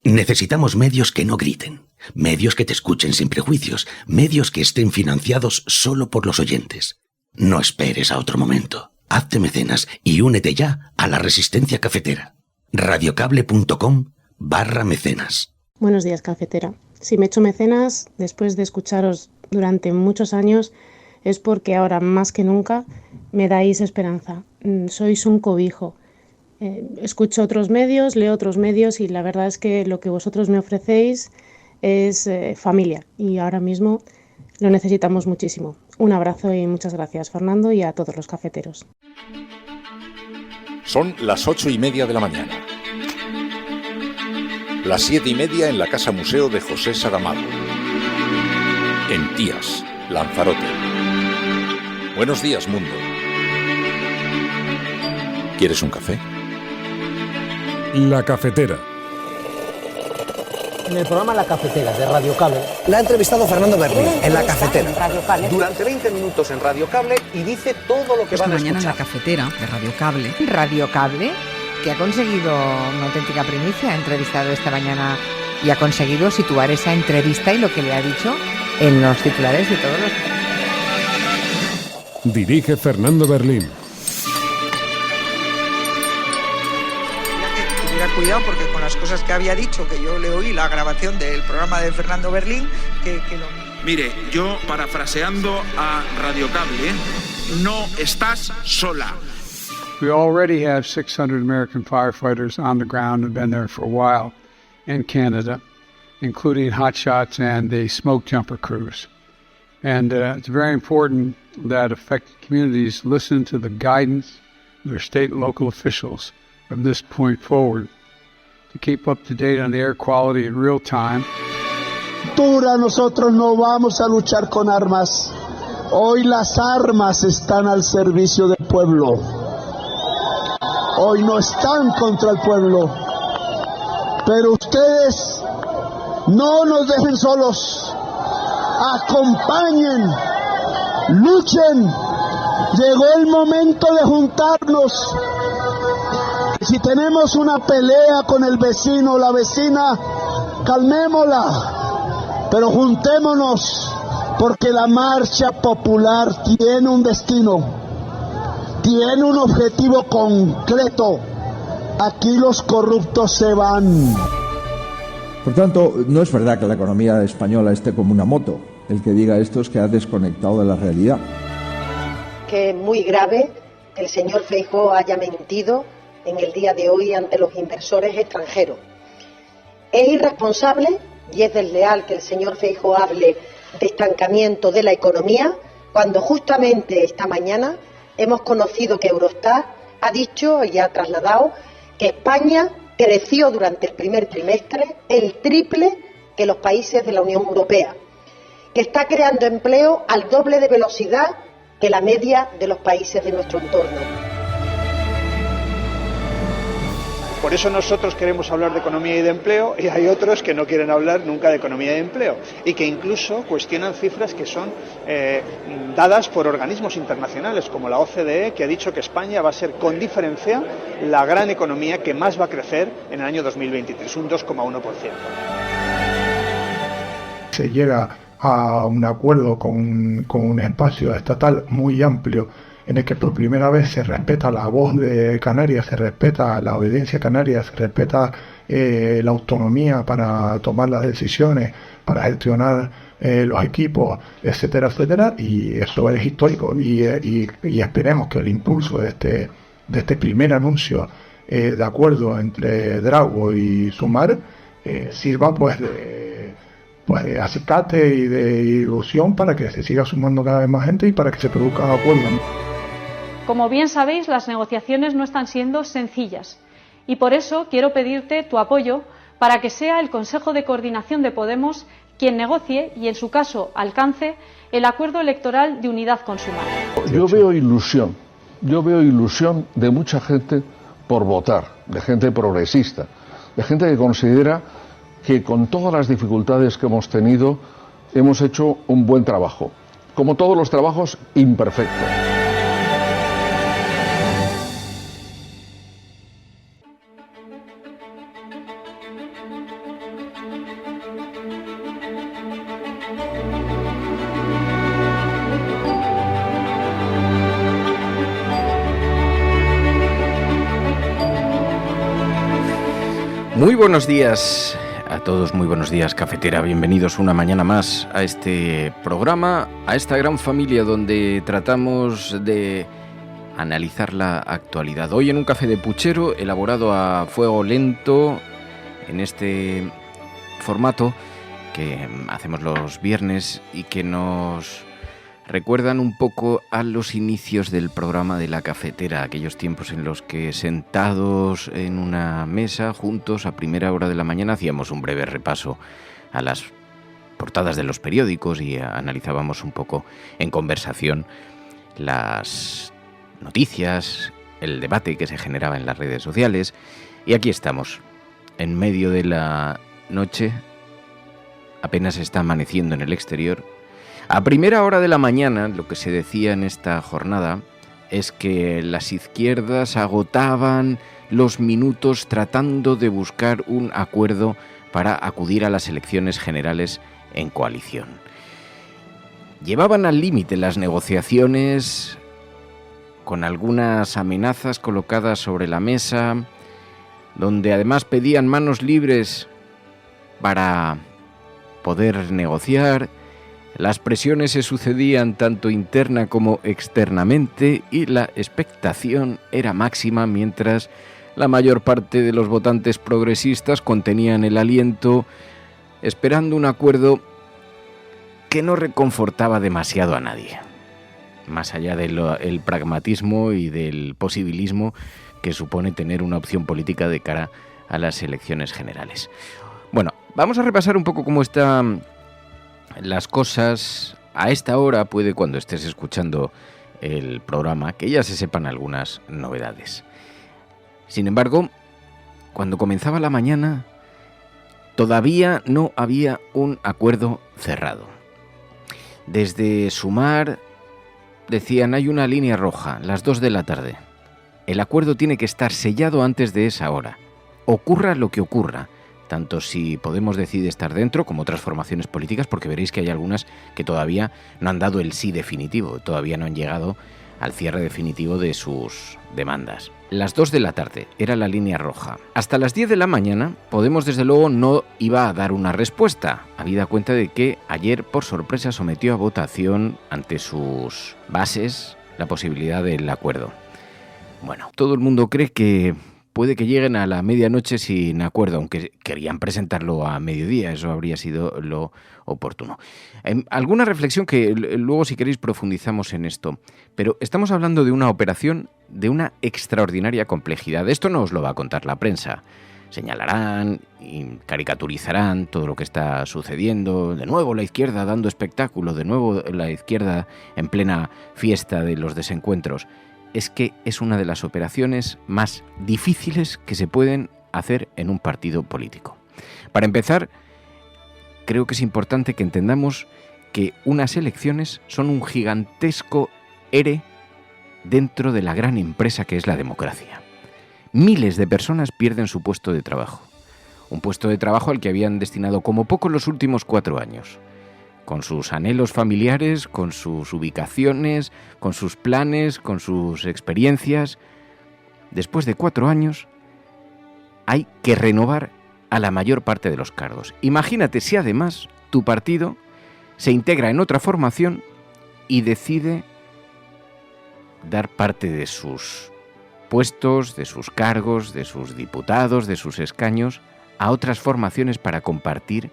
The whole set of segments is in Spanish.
Necesitamos medios que no griten, medios que te escuchen sin prejuicios, medios que estén financiados solo por los oyentes. No esperes a otro momento. Hazte mecenas y únete ya a la Resistencia Cafetera. radiocable.com/mecenas. Buenos días, cafetera. Si me he hecho mecenas después de escucharos durante muchos años es porque ahora más que nunca me dais esperanza. Sois un cobijo. Escucho otros medios, leo otros medios y la verdad es que lo que vosotros me ofrecéis es familia y ahora mismo lo necesitamos muchísimo. Un abrazo y muchas gracias, Fernando, y a todos los cafeteros. Son las 8:30 de la mañana. Las 7:30 en la Casa Museo de José Saramago. En Tías, Lanzarote. Buenos días, mundo. ¿Quieres un café? La Cafetera. En el programa La Cafetera de Radio Cable la ha entrevistado Fernando Berlín en La Cafetera. Durante 20 minutos en Radio Cable y dice todo lo que van a escuchar. Esta mañana en La Cafetera de Radio Cable. Radio Cable, que ha conseguido una auténtica primicia, ha entrevistado esta mañana y ha conseguido situar esa entrevista y lo que le ha dicho en los titulares de todos los... Dirige Fernando Berlín. Cuidado, porque con las cosas que había dicho, que yo le oí la grabación del programa de Fernando Berlín, que lo... Mire, yo parafraseando a Radio Cable, no estás sola. We already have 600 American firefighters on the ground and been there for a while in Canada, including hotshots and the smoke jumper crews. And it's very important that affected communities listen to the guidance of their state and local officials from this point forward to keep up to date on the air quality in real time. Nosotros no vamos a luchar con armas. Hoy las armas están al servicio del pueblo. Hoy no están contra el pueblo. Pero ustedes no nos dejen solos. Acompañen, luchen. Llegó el momento de juntarnos. Si tenemos una pelea con el vecino o la vecina, calmémosla, pero juntémonos, porque la marcha popular tiene un destino, tiene un objetivo concreto. Aquí los corruptos se van. Por tanto, no es verdad que la economía española esté como una moto. El que diga esto es que ha desconectado de la realidad. Que es muy grave que el señor Feijóo haya mentido en el día de hoy ante los inversores extranjeros. Es irresponsable y es desleal que el señor Feijóo hable de estancamiento de la economía cuando justamente esta mañana hemos conocido que Eurostat ha dicho y ha trasladado que España creció durante el primer trimestre el triple que los países de la Unión Europea, que está creando empleo al doble de velocidad que la media de los países de nuestro entorno. Por eso nosotros queremos hablar de economía y de empleo y hay otros que no quieren hablar nunca de economía y de empleo y que incluso cuestionan cifras que son dadas por organismos internacionales como la OCDE, que ha dicho que España va a ser con diferencia la gran economía que más va a crecer en el año 2023, un 2,1%. Se llega a un acuerdo con un espacio estatal muy amplio en el que por primera vez se respeta la voz de Canarias, se respeta la obediencia canaria, se respeta la autonomía para tomar las decisiones, para gestionar los equipos, etcétera, etcétera, y eso es histórico y esperemos que el impulso de este primer anuncio de acuerdo entre Draghi y Sumar sirva pues de acicate y de ilusión para que se siga sumando cada vez más gente y para que se produzca acuerdos. Como bien sabéis, las negociaciones no están siendo sencillas y por eso quiero pedirte tu apoyo para que sea el Consejo de Coordinación de Podemos quien negocie y, en su caso, alcance el acuerdo electoral de unidad con Sumar. Yo veo ilusión de mucha gente por votar, de gente progresista, de gente que considera que con todas las dificultades que hemos tenido hemos hecho un buen trabajo, como todos los trabajos imperfectos. buenos días a todos, muy buenos días, cafetera. Bienvenidos una mañana más a este programa, a esta gran familia donde tratamos de analizar la actualidad. Hoy en un café de puchero, elaborado a fuego lento, en este formato que hacemos los viernes y que nos recuerdan un poco a los inicios del programa de la cafetera, aquellos tiempos en los que sentados en una mesa juntos a primera hora de la mañana hacíamos un breve repaso a las portadas de los periódicos y analizábamos un poco en conversación las noticias, el debate que se generaba en las redes sociales. Y aquí estamos, en medio de la noche, apenas está amaneciendo en el exterior. A primera hora de la mañana, lo que se decía en esta jornada es que las izquierdas agotaban los minutos tratando de buscar un acuerdo para acudir a las elecciones generales en coalición. Llevaban al límite las negociaciones con algunas amenazas colocadas sobre la mesa, donde además pedían manos libres para poder negociar. Las presiones se sucedían tanto interna como externamente y la expectación era máxima, mientras la mayor parte de los votantes progresistas contenían el aliento esperando un acuerdo que no reconfortaba demasiado a nadie, más allá del pragmatismo y del posibilismo que supone tener una opción política de cara a las elecciones generales. Bueno, vamos a repasar un poco cómo están las cosas a esta hora. Puede, cuando estés escuchando el programa, que ya se sepan algunas novedades. Sin embargo, cuando comenzaba la mañana, todavía no había un acuerdo cerrado. Desde Sumar decían: hay una línea roja, las 2 de la tarde. El acuerdo tiene que estar sellado antes de esa hora, ocurra lo que ocurra, tanto si Podemos decide estar dentro como otras formaciones políticas, porque veréis que hay algunas que todavía no han dado el sí definitivo, todavía no han llegado al cierre definitivo de sus demandas. Las 2 de la tarde era la línea roja. Hasta las 10 de la mañana, Podemos desde luego no iba a dar una respuesta, habida cuenta de que ayer por sorpresa sometió a votación ante sus bases la posibilidad del acuerdo. Bueno, todo el mundo cree que puede que lleguen a la medianoche sin acuerdo, aunque querían presentarlo a mediodía, eso habría sido lo oportuno. Alguna reflexión que luego, si queréis, profundizamos en esto, pero estamos hablando de una operación de una extraordinaria complejidad. Esto no os lo va a contar la prensa. Señalarán y caricaturizarán todo lo que está sucediendo. De nuevo la izquierda dando espectáculo, de nuevo la izquierda en plena fiesta de los desencuentros. Es que es una de las operaciones más difíciles que se pueden hacer en un partido político. Para empezar, creo que es importante que entendamos que unas elecciones son un gigantesco ERE dentro de la gran empresa que es la democracia. Miles de personas pierden su puesto de trabajo. Un puesto de trabajo al que habían destinado como poco los últimos 4 años. Con sus anhelos familiares, con sus ubicaciones, con sus planes, con sus experiencias. Después de 4 años, hay que renovar a la mayor parte de los cargos. Imagínate si además tu partido se integra en otra formación y decide dar parte de sus puestos, de sus cargos, de sus diputados, de sus escaños, a otras formaciones para compartir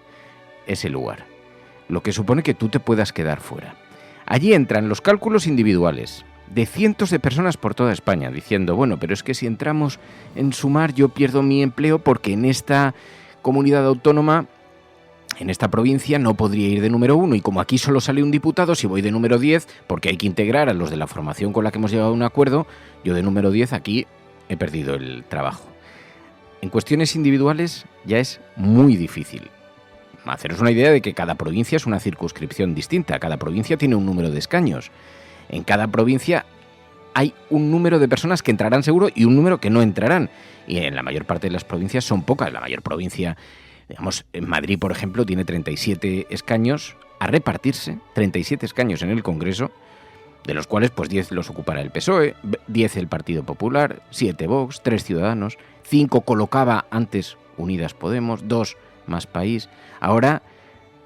ese lugar. Lo que supone que tú te puedas quedar fuera. Allí entran los cálculos individuales de cientos de personas por toda España, diciendo, bueno, pero es que si entramos en Sumar yo pierdo mi empleo porque en esta comunidad autónoma, en esta provincia, no podría ir de número 1 y como aquí solo sale un diputado, si voy de número 10, porque hay que integrar a los de la formación con la que hemos llegado a un acuerdo, yo de número 10 aquí he perdido el trabajo. En cuestiones individuales ya es muy difícil. Haceros una idea de que cada provincia es una circunscripción distinta, cada provincia tiene un número de escaños. En cada provincia hay un número de personas que entrarán seguro y un número que no entrarán. Y en la mayor parte de las provincias son pocas. La mayor provincia, digamos, en Madrid, por ejemplo, tiene 37 escaños a repartirse, 37 escaños en el Congreso, de los cuales pues 10 los ocupará el PSOE, 10 el Partido Popular, 7 Vox, 3 Ciudadanos, 5 colocaba antes Unidas Podemos, 2 Más País. Ahora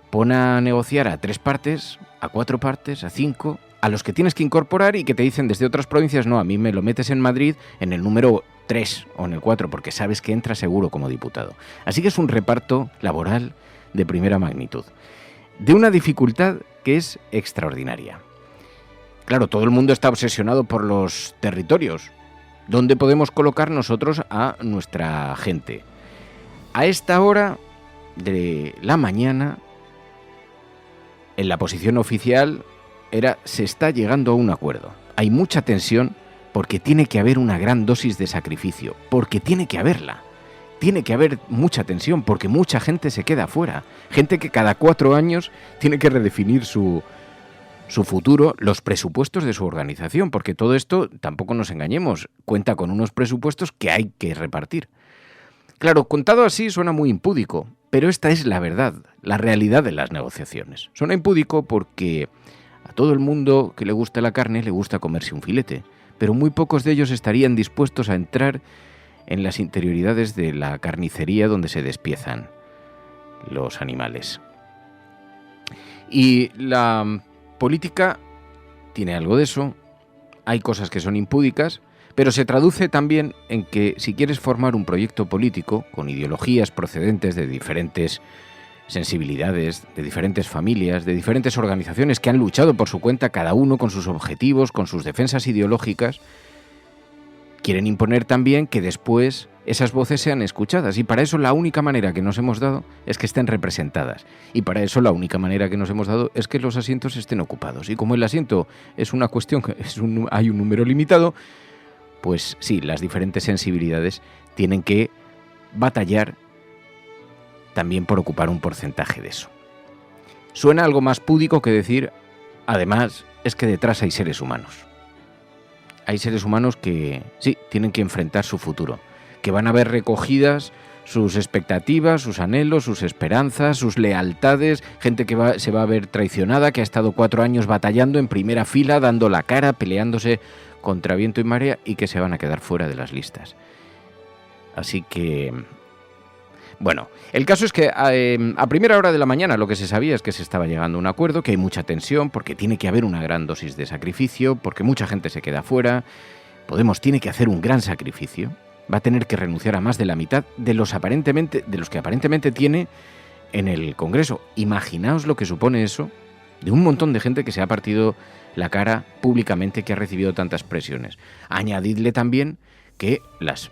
pon a negociar a 3 partes, a 4 partes, a 5, a los que tienes que incorporar y que te dicen desde otras provincias, no, a mí me lo metes en Madrid en el número 3 o en el 4, porque sabes que entra seguro como diputado. Así que es un reparto laboral de primera magnitud, de una dificultad que es extraordinaria. Claro, todo el mundo está obsesionado por los territorios. ¿Dónde podemos colocar nosotros a nuestra gente? A esta hora de la mañana, en la posición oficial se está llegando a un acuerdo. Hay mucha tensión porque tiene que haber una gran dosis de sacrificio, porque tiene que haberla. Tiene que haber mucha tensión porque mucha gente se queda fuera. Gente que cada 4 años tiene que redefinir su futuro, los presupuestos de su organización, porque todo esto, tampoco nos engañemos, cuenta con unos presupuestos que hay que repartir. Claro, contado así suena muy impúdico, pero esta es la verdad, la realidad de las negociaciones. Suena impúdico porque a todo el mundo que le gusta la carne le gusta comerse un filete, pero muy pocos de ellos estarían dispuestos a entrar en las interioridades de la carnicería donde se despiezan los animales. Y la política tiene algo de eso, hay cosas que son impúdicas, pero se traduce también en que si quieres formar un proyecto político con ideologías procedentes de diferentes sensibilidades, de diferentes familias, de diferentes organizaciones que han luchado por su cuenta, cada uno con sus objetivos, con sus defensas ideológicas, quieren imponer también que después esas voces sean escuchadas, y para eso la única manera que nos hemos dado es que estén representadas, y para eso la única manera que nos hemos dado es que los asientos estén ocupados, y como el asiento es una cuestión, hay un número limitado, pues sí, las diferentes sensibilidades tienen que batallar también por ocupar un porcentaje de eso. Suena algo más púdico que decir, además, es que detrás hay seres humanos. Hay seres humanos que, sí, tienen que enfrentar su futuro, que van a ver recogidas sus expectativas, sus anhelos, sus esperanzas, sus lealtades, gente que se va a ver traicionada, que ha estado 4 años batallando en primera fila, dando la cara, peleándose contra viento y marea, y que se van a quedar fuera de las listas. Así que, bueno, el caso es que a primera hora de la mañana lo que se sabía es que se estaba llegando a un acuerdo, que hay mucha tensión, porque tiene que haber una gran dosis de sacrificio, porque mucha gente se queda fuera. Podemos tiene que hacer un gran sacrificio, va a tener que renunciar a más de la mitad de los que aparentemente tiene en el Congreso. Imaginaos lo que supone eso de un montón de gente que se ha partido la cara públicamente, que ha recibido tantas presiones. Añadidle también que las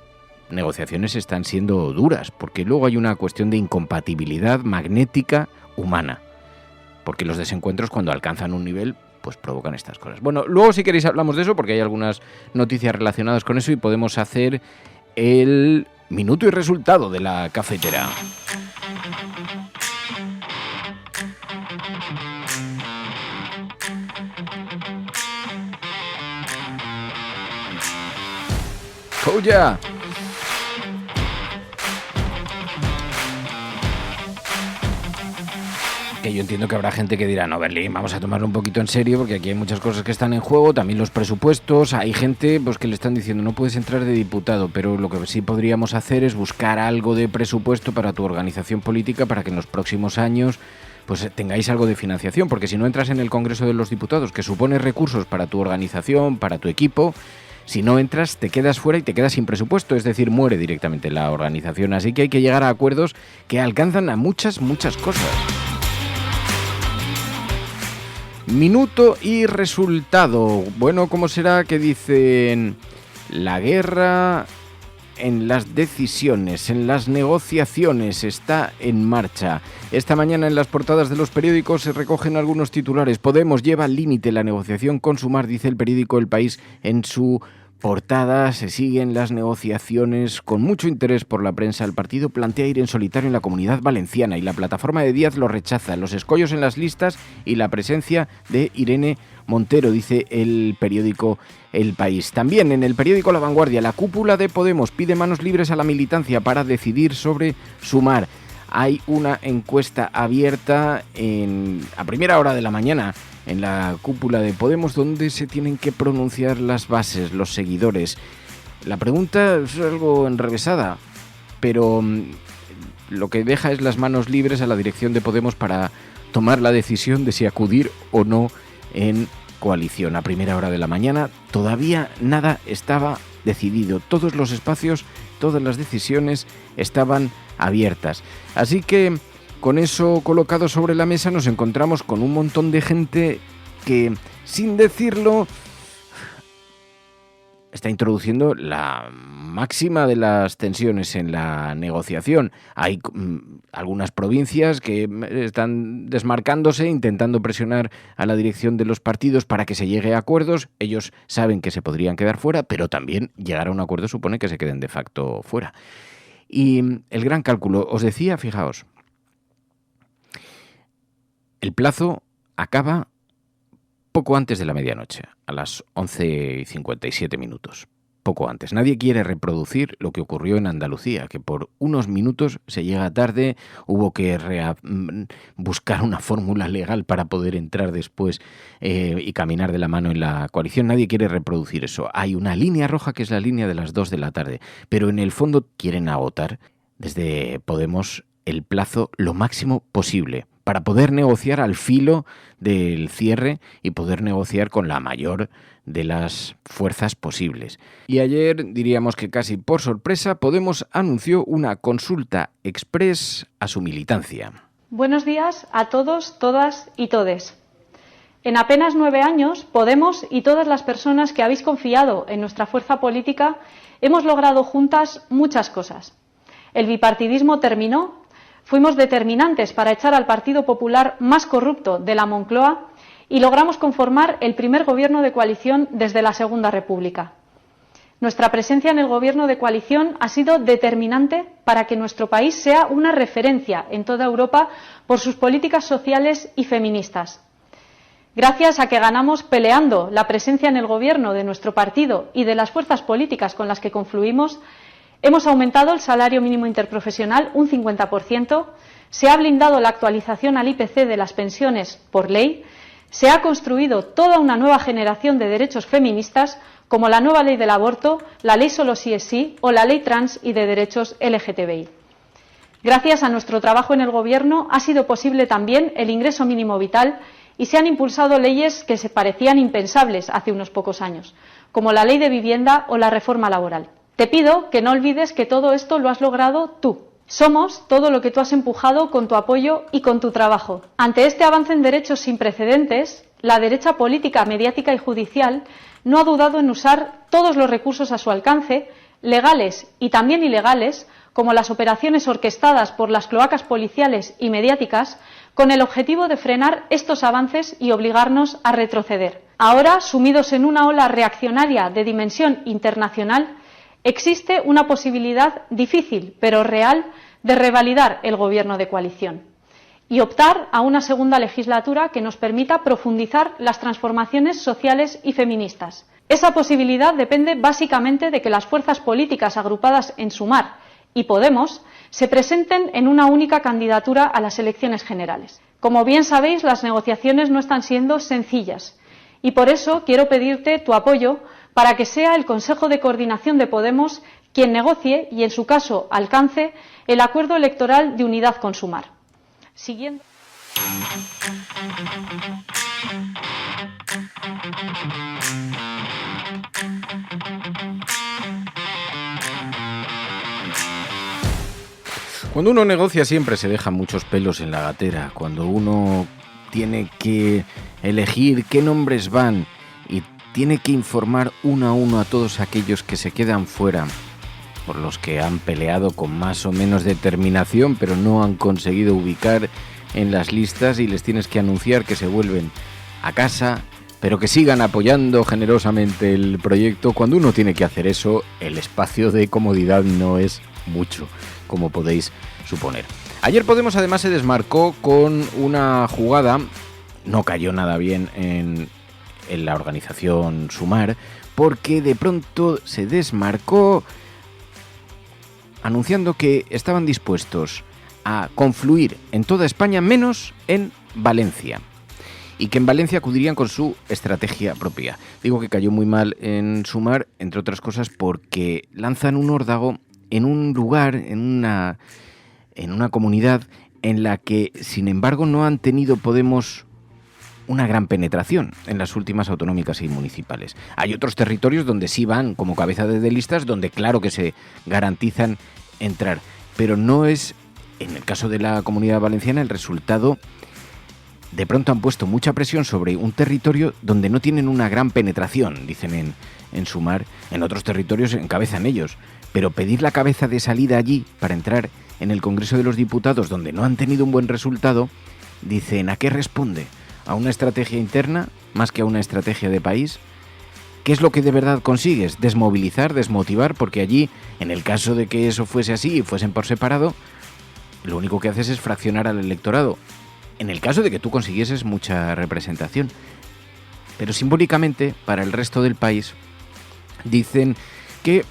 negociaciones están siendo duras, porque luego hay una cuestión de incompatibilidad magnética humana, porque los desencuentros, cuando alcanzan un nivel, pues provocan estas cosas. Bueno, luego si queréis hablamos de eso, porque hay algunas noticias relacionadas con eso, y podemos hacer el minuto y resultado de la cafetera. ¡Coya! Que yo entiendo que habrá gente que dirá, no, Berlín, vamos a tomarlo un poquito en serio, porque aquí hay muchas cosas que están en juego, también los presupuestos. Hay gente pues que le están diciendo, no puedes entrar de diputado, pero lo que sí podríamos hacer es buscar algo de presupuesto para tu organización política, para que en los próximos años pues tengáis algo de financiación, porque si no entras en el Congreso de los Diputados, que supone recursos para tu organización, para tu equipo, si no entras te quedas fuera y te quedas sin presupuesto, es decir, muere directamente la organización. Así que hay que llegar a acuerdos que alcanzan a muchas cosas. Minuto y resultado. Bueno, ¿cómo será que dicen? La guerra en las decisiones, en las negociaciones, está en marcha. Esta mañana en las portadas de los periódicos se recogen algunos titulares. Podemos lleva al límite la negociación con Sumar, dice el periódico El País en su portada. Se siguen las negociaciones con mucho interés por la prensa. El partido plantea ir en solitario en la Comunidad Valenciana y la plataforma de Díaz lo rechaza. Los escollos en las listas y la presencia de Irene Montero, dice el periódico El País. También en el periódico La Vanguardia, la cúpula de Podemos pide manos libres a la militancia para decidir sobre Sumar. Hay una encuesta abierta a primera hora de la mañana en la cúpula de Podemos, donde se tienen que pronunciar las bases, los seguidores. La pregunta es algo enrevesada, pero lo que deja es las manos libres a la dirección de Podemos para tomar la decisión de si acudir o no en coalición. A primera hora de la mañana todavía nada estaba decidido. Todos los espacios, todas las decisiones estaban abiertas. Así que con eso colocado sobre la mesa nos encontramos con un montón de gente que, sin decirlo, está introduciendo la máxima de las tensiones en la negociación. Hay algunas provincias que están desmarcándose, intentando presionar a la dirección de los partidos para que se llegue a acuerdos. Ellos saben que se podrían quedar fuera, pero también llegar a un acuerdo supone que se queden de facto fuera. Y el gran cálculo, os decía, fijaos, el plazo acaba poco antes de la medianoche, a las 11:57, poco antes. Nadie quiere reproducir lo que ocurrió en Andalucía, que por unos minutos se llega tarde, hubo que buscar una fórmula legal para poder entrar después y caminar de la mano en la coalición. Nadie quiere reproducir eso. Hay una línea roja que es la línea de las 2 de la tarde, pero en el fondo quieren agotar desde Podemos el plazo lo máximo posible para poder negociar al filo del cierre y poder negociar con la mayor de las fuerzas posibles. Y ayer, diríamos que casi por sorpresa, Podemos anunció una consulta express a su militancia. Buenos días a todos, todas y todes. En apenas 9 años, Podemos y todas las personas que habéis confiado en nuestra fuerza política hemos logrado juntas muchas cosas. El bipartidismo terminó. Fuimos determinantes para echar al Partido Popular más corrupto de la Moncloa y logramos conformar el primer gobierno de coalición desde la Segunda República. Nuestra presencia en el gobierno de coalición ha sido determinante para que nuestro país sea una referencia en toda Europa por sus políticas sociales y feministas. Gracias a que ganamos peleando la presencia en el gobierno de nuestro partido y de las fuerzas políticas con las que confluimos, hemos aumentado el salario mínimo interprofesional un 50%, se ha blindado la actualización al IPC de las pensiones por ley, se ha construido toda una nueva generación de derechos feministas como la nueva ley del aborto, la ley solo sí es sí o la ley trans y de derechos LGTBI. Gracias a nuestro trabajo en el Gobierno ha sido posible también el ingreso mínimo vital y se han impulsado leyes que se parecían impensables hace unos pocos años, como la ley de vivienda o la reforma laboral. Te pido que no olvides que todo esto lo has logrado tú. Somos todo lo que tú has empujado con tu apoyo y con tu trabajo. Ante este avance en derechos sin precedentes, la derecha política, mediática y judicial no ha dudado en usar todos los recursos a su alcance, legales y también ilegales, como las operaciones orquestadas por las cloacas policiales y mediáticas, con el objetivo de frenar estos avances y obligarnos a retroceder. Ahora, sumidos en una ola reaccionaria de dimensión internacional, existe una posibilidad difícil, pero real, de revalidar el gobierno de coalición y optar a una segunda legislatura que nos permita profundizar las transformaciones sociales y feministas. Esa posibilidad depende básicamente de que las fuerzas políticas agrupadas en Sumar y Podemos se presenten en una única candidatura a las elecciones generales. Como bien sabéis, las negociaciones no están siendo sencillas y por eso quiero pedirte tu apoyo para que sea el Consejo de Coordinación de Podemos quien negocie y, en su caso, alcance el acuerdo electoral de unidad con Sumar. Siguiendo. Cuando uno negocia siempre se deja muchos pelos en la gatera. Cuando uno tiene que elegir qué nombres van y tiene que informar uno a uno a todos aquellos que se quedan fuera, por los que han peleado con más o menos determinación, pero no han conseguido ubicar en las listas, y les tienes que anunciar que se vuelven a casa, pero que sigan apoyando generosamente el proyecto. Cuando uno tiene que hacer eso, el espacio de comodidad no es mucho, como podéis suponer. Ayer Podemos además se desmarcó con una jugada, no cayó nada bien en la organización Sumar, porque de pronto se desmarcó anunciando que estaban dispuestos a confluir en toda España menos en Valencia, y que en Valencia acudirían con su estrategia propia. Digo que cayó muy mal en Sumar, entre otras cosas porque lanzan un órdago en un lugar, en una en una comunidad en la que, sin embargo, no han tenido Podemos una gran penetración en las últimas autonómicas y municipales. Hay otros territorios donde sí van como cabeza de listas, donde claro que se garantizan entrar, pero no es, en el caso de la Comunidad Valenciana, el resultado. De pronto han puesto mucha presión sobre un territorio donde no tienen una gran penetración, dicen en Sumar. En otros territorios encabezan ellos, pero pedir la cabeza de salida allí para entrar en el Congreso de los Diputados, donde no han tenido un buen resultado, dicen, ¿a qué responde? ¿A una estrategia interna más que a una estrategia de país? ¿Qué es lo que de verdad consigues? ¿Desmovilizar, desmotivar? Porque allí, en el caso de que eso fuese así y fuesen por separado, lo único que haces es fraccionar al electorado. En el caso de que tú consiguieses mucha representación. Pero simbólicamente, para el resto del país, dicen que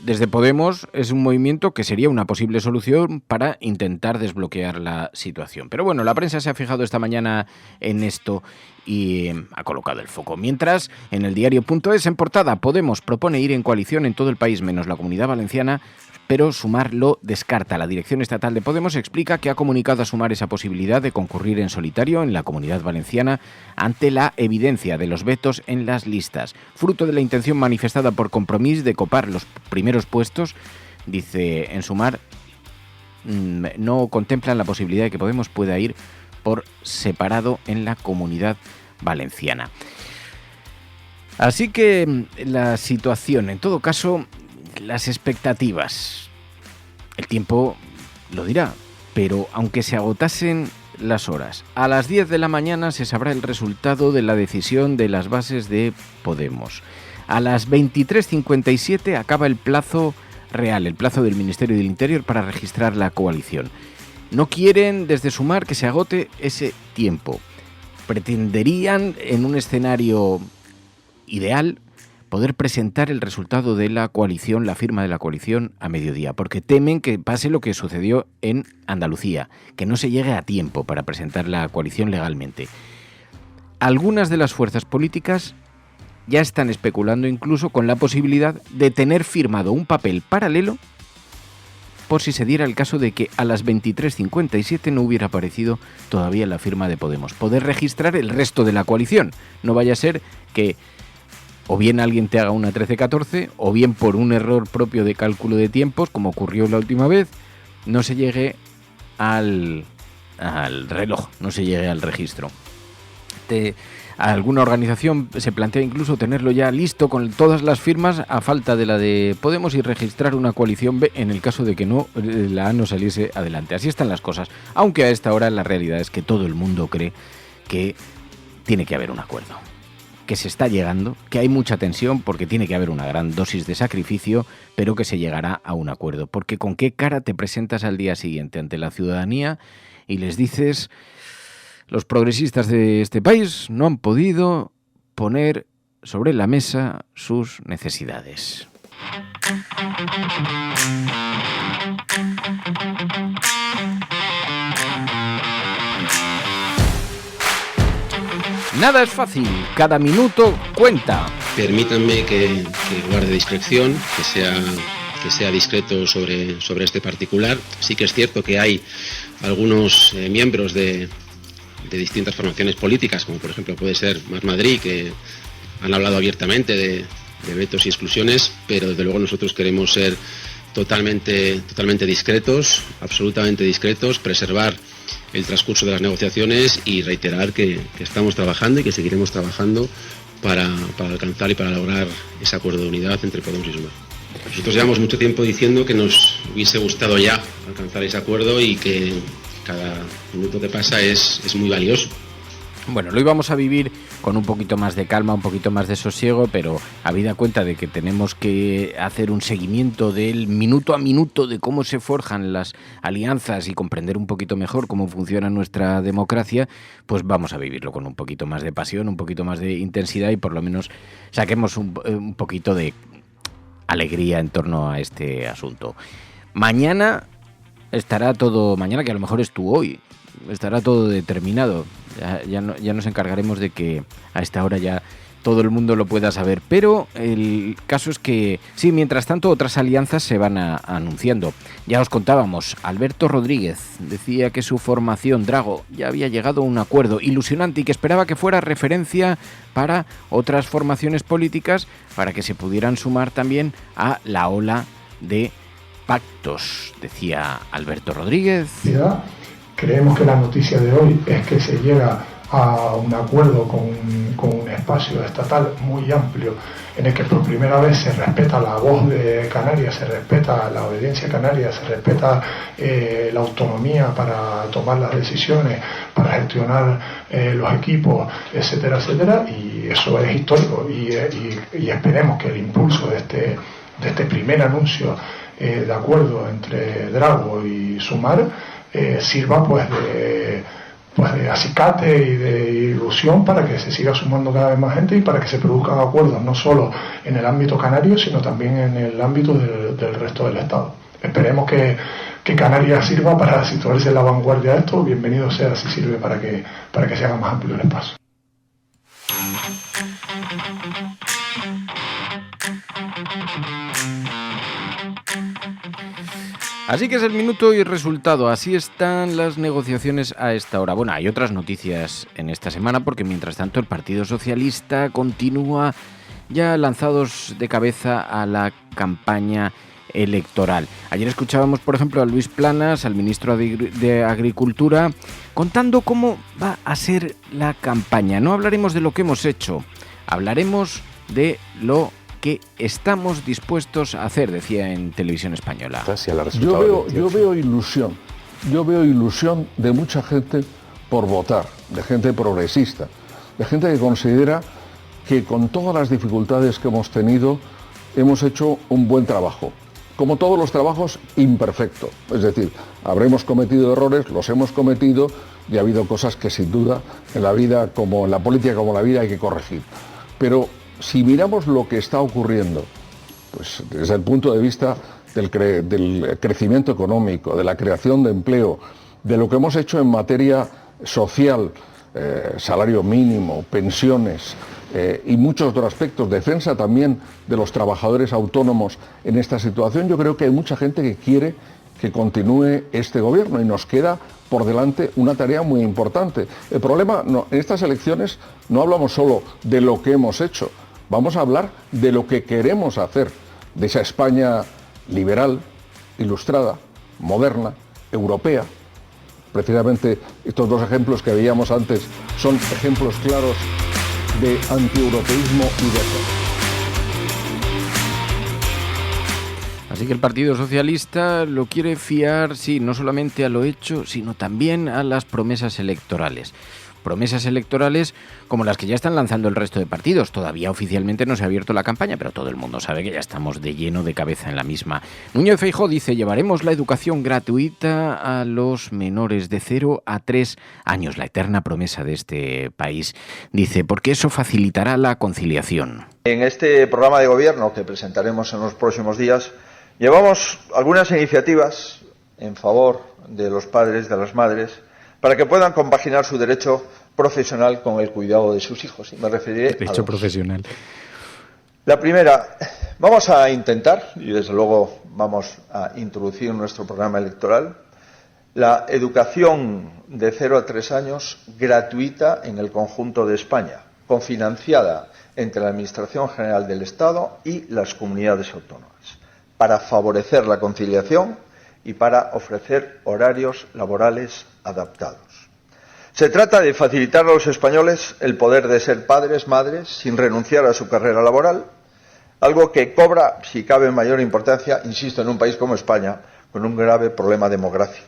desde Podemos es un movimiento que sería una posible solución para intentar desbloquear la situación. Pero bueno, la prensa se ha fijado esta mañana en esto y ha colocado el foco. Mientras, en el diario.es, en portada, Podemos propone ir en coalición en todo el país menos la Comunidad Valenciana, pero Sumar lo descarta. La dirección estatal de Podemos explica que ha comunicado a Sumar esa posibilidad de concurrir en solitario en la Comunidad Valenciana ante la evidencia de los vetos en las listas. Fruto de la intención manifestada por Compromís de copar los primeros puestos, dice en Sumar, no contemplan la posibilidad de que Podemos pueda ir por separado en la Comunidad Valenciana. Así que la situación, en todo caso, las expectativas, el tiempo lo dirá, pero aunque se agotasen las horas, a las 10 de la mañana se sabrá el resultado de la decisión de las bases de Podemos. A las 23:57 acaba el plazo real, el plazo del Ministerio del Interior para registrar la coalición. No quieren desde Sumar que se agote ese tiempo. Pretenderían, en un escenario ideal, poder presentar el resultado de la coalición, la firma de la coalición, a mediodía, porque temen que pase lo que sucedió en Andalucía, que no se llegue a tiempo para presentar la coalición legalmente. Algunas de las fuerzas políticas ya están especulando incluso con la posibilidad de tener firmado un papel paralelo por si se diera el caso de que a las 23:57 no hubiera aparecido todavía la firma de Podemos. Poder registrar el resto de la coalición. No vaya a ser que o bien alguien te haga una 13-14, o bien por un error propio de cálculo de tiempos, como ocurrió la última vez, no se llegue al reloj, no se llegue al registro. Alguna organización se plantea incluso tenerlo ya listo con todas las firmas a falta de la de Podemos y registrar una coalición B en el caso de que no la A no saliese adelante. Así están las cosas, aunque a esta hora la realidad es que todo el mundo cree que tiene que haber un acuerdo, que se está llegando, que hay mucha tensión porque tiene que haber una gran dosis de sacrificio, pero que se llegará a un acuerdo. Porque ¿con qué cara te presentas al día siguiente ante la ciudadanía y les dices: los progresistas de este país no han podido poner sobre la mesa sus necesidades? Nada es fácil, cada minuto cuenta. Permítanme que guarde discreción, que sea discreto sobre este particular. Sí que es cierto que hay algunos miembros de distintas formaciones políticas, como por ejemplo puede ser Más Madrid, que han hablado abiertamente de vetos y exclusiones, pero desde luego nosotros queremos ser totalmente discretos, absolutamente discretos, preservar el transcurso de las negociaciones y reiterar que estamos trabajando y que seguiremos trabajando para alcanzar y para lograr ese acuerdo de unidad entre Podemos y Sumar. Nosotros llevamos mucho tiempo diciendo que nos hubiese gustado ya alcanzar ese acuerdo y que cada minuto que pasa es muy valioso. Bueno, lo íbamos a vivir con un poquito más de calma, un poquito más de sosiego, pero habida cuenta de que tenemos que hacer un seguimiento del minuto a minuto de cómo se forjan las alianzas y comprender un poquito mejor cómo funciona nuestra democracia, pues vamos a vivirlo con un poquito más de pasión, un poquito más de intensidad y por lo menos saquemos un poquito de alegría en torno a este asunto. Mañana estará todo, mañana que a lo mejor es tu hoy, estará todo determinado. Ya nos encargaremos de que a esta hora ya todo el mundo lo pueda saber. Pero el caso es que, sí, mientras tanto otras alianzas se van anunciando. Ya os contábamos, Alberto Rodríguez decía que su formación, Drago, ya había llegado a un acuerdo ilusionante y que esperaba que fuera referencia para otras formaciones políticas para que se pudieran sumar también a la ola de pactos, decía Alberto Rodríguez. Creemos que la noticia de hoy es que se llega a un acuerdo con un espacio estatal muy amplio en el que por primera vez se respeta la voz de Canarias, se respeta la obediencia canaria, se respeta la autonomía para tomar las decisiones, para gestionar los equipos, etcétera, etcétera, y eso es histórico y esperemos que el impulso de este primer anuncio de acuerdo entre Drago y Sumar sirva pues de acicate y de ilusión para que se siga sumando cada vez más gente y para que se produzcan acuerdos no solo en el ámbito canario sino también en el ámbito del resto del Estado. Esperemos que Canarias sirva para situarse en la vanguardia de esto. Bienvenido sea si sirve para que se haga más amplio el espacio. Así que es el minuto y resultado. Así están las negociaciones a esta hora. Bueno, hay otras noticias en esta semana porque mientras tanto el Partido Socialista continúa ya lanzados de cabeza a la campaña electoral. Ayer escuchábamos, por ejemplo, a Luis Planas, al ministro de Agricultura, contando cómo va a ser la campaña. No hablaremos de lo que hemos hecho, hablaremos de lo que estamos dispuestos a hacer, decía en Televisión Española. Yo veo ilusión de mucha gente por votar, de gente progresista, de gente que considera que con todas las dificultades que hemos tenido hemos hecho un buen trabajo. Como todos los trabajos, imperfecto. Es decir, habremos cometido errores, los hemos cometido y ha habido cosas que sin duda en la vida, como en la política, como en la vida, hay que corregir. Pero si miramos lo que está ocurriendo, pues desde el punto de vista del crecimiento económico, de la creación de empleo, de lo que hemos hecho en materia social, salario mínimo, pensiones y muchos otros aspectos, defensa también de los trabajadores autónomos en esta situación, yo creo que hay mucha gente que quiere que continúe este gobierno y nos queda por delante una tarea muy importante. El problema, en estas elecciones no hablamos solo de lo que hemos hecho, vamos a hablar de lo que queremos hacer, de esa España liberal, ilustrada, moderna, europea. Precisamente estos dos ejemplos que veíamos antes son ejemplos claros de antieuropeísmo y de eso. Así que el Partido Socialista lo quiere fiar, sí, no solamente a lo hecho, sino también a las promesas electorales. Promesas electorales como las que ya están lanzando el resto de partidos. Todavía oficialmente no se ha abierto la campaña, pero todo el mundo sabe que ya estamos de lleno de cabeza en la misma. Núñez Feijóo dice: llevaremos la educación gratuita a los menores de 0 a 3 años, la eterna promesa de este país. Dice, porque eso facilitará la conciliación. En este programa de gobierno que presentaremos en los próximos días, llevamos algunas iniciativas en favor de los padres, de las madres, para que puedan compaginar su derecho profesional con el cuidado de sus hijos. Y me referiré a derecho profesional. La primera, vamos a intentar, y desde luego vamos a introducir en nuestro programa electoral, la educación de 0 a 3 años gratuita en el conjunto de España, cofinanciada entre la Administración General del Estado y las comunidades autónomas, para favorecer la conciliación y para ofrecer horarios laborales adaptados. Se trata de facilitar a los españoles el poder de ser padres, madres, sin renunciar a su carrera laboral, algo que cobra, si cabe, mayor importancia, insisto, en un país como España, con un grave problema demográfico.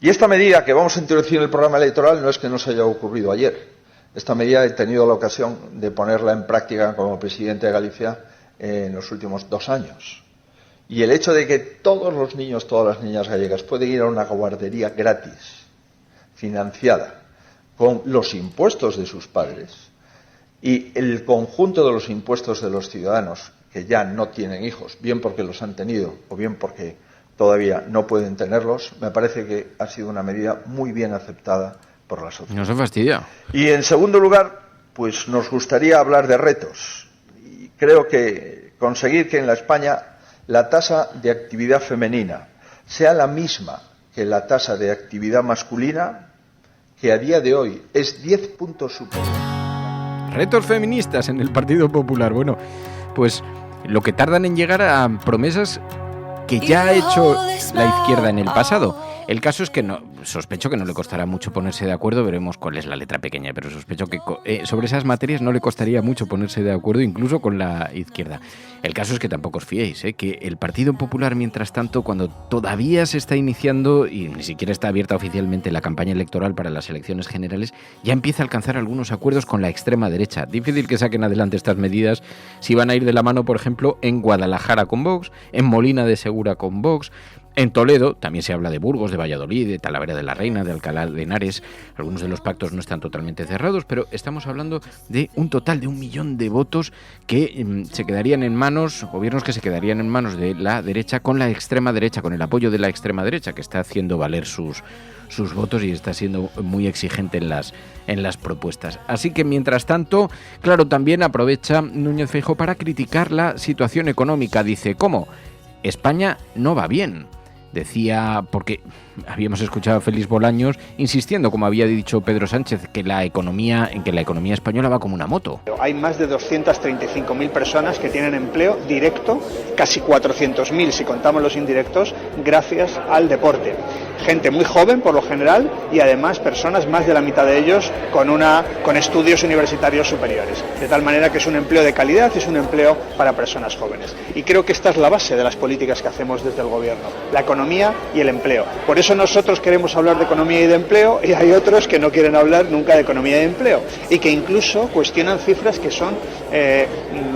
Y esta medida que vamos a introducir en el programa electoral no es que nos haya ocurrido ayer. Esta medida he tenido la ocasión de ponerla en práctica como presidente de Galicia en los últimos 2 años. Y el hecho de que todos los niños, todas las niñas gallegas pueden ir a una guardería gratis, financiada, con los impuestos de sus padres, y el conjunto de los impuestos de los ciudadanos que ya no tienen hijos, bien porque los han tenido o bien porque todavía no pueden tenerlos, me parece que ha sido una medida muy bien aceptada por la sociedad. No se fastidia. Y en segundo lugar, pues nos gustaría hablar de retos. Y creo que conseguir que en la España la tasa de actividad femenina sea la misma que la tasa de actividad masculina, que a día de hoy es 10 puntos superior. Retos feministas en el Partido Popular. Bueno, pues lo que tardan en llegar a promesas que ya ha hecho la izquierda en el pasado. El caso es que sospecho que no le costará mucho ponerse de acuerdo, veremos cuál es la letra pequeña, pero sospecho que sobre esas materias no le costaría mucho ponerse de acuerdo, incluso con la izquierda. El caso es que tampoco os fiéis, que el Partido Popular, mientras tanto, cuando todavía se está iniciando y ni siquiera está abierta oficialmente la campaña electoral para las elecciones generales, ya empieza a alcanzar algunos acuerdos con la extrema derecha. Difícil que saquen adelante estas medidas si van a ir de la mano, por ejemplo, en Guadalajara con Vox, en Molina de Segura con Vox. En Toledo también se habla de Burgos, de Valladolid, de Talavera de la Reina, de Alcalá de Henares. Algunos de los pactos no están totalmente cerrados, pero estamos hablando de un total de 1 millón de votos que se quedarían en manos, gobiernos que se quedarían en manos de la derecha con la extrema derecha, con el apoyo de la extrema derecha, que está haciendo valer sus votos y está siendo muy exigente en las propuestas. Así que, mientras tanto, claro, también aprovecha Núñez Feijóo para criticar la situación económica. Dice, ¿cómo? España no va bien. Decía, porque habíamos escuchado a Félix Bolaños insistiendo, como había dicho Pedro Sánchez, que la economía española va como una moto. Hay más de 235.000 personas que tienen empleo directo, casi 400.000 si contamos los indirectos, gracias al deporte. Gente muy joven por lo general y además personas, más de la mitad de ellos, con estudios universitarios superiores. De tal manera que es un empleo de calidad, es un empleo para personas jóvenes. Y creo que esta es la base de las políticas que hacemos desde el Gobierno, la economía y el empleo. Por eso nosotros queremos hablar de economía y de empleo y hay otros que no quieren hablar nunca de economía y de empleo y que incluso cuestionan cifras que son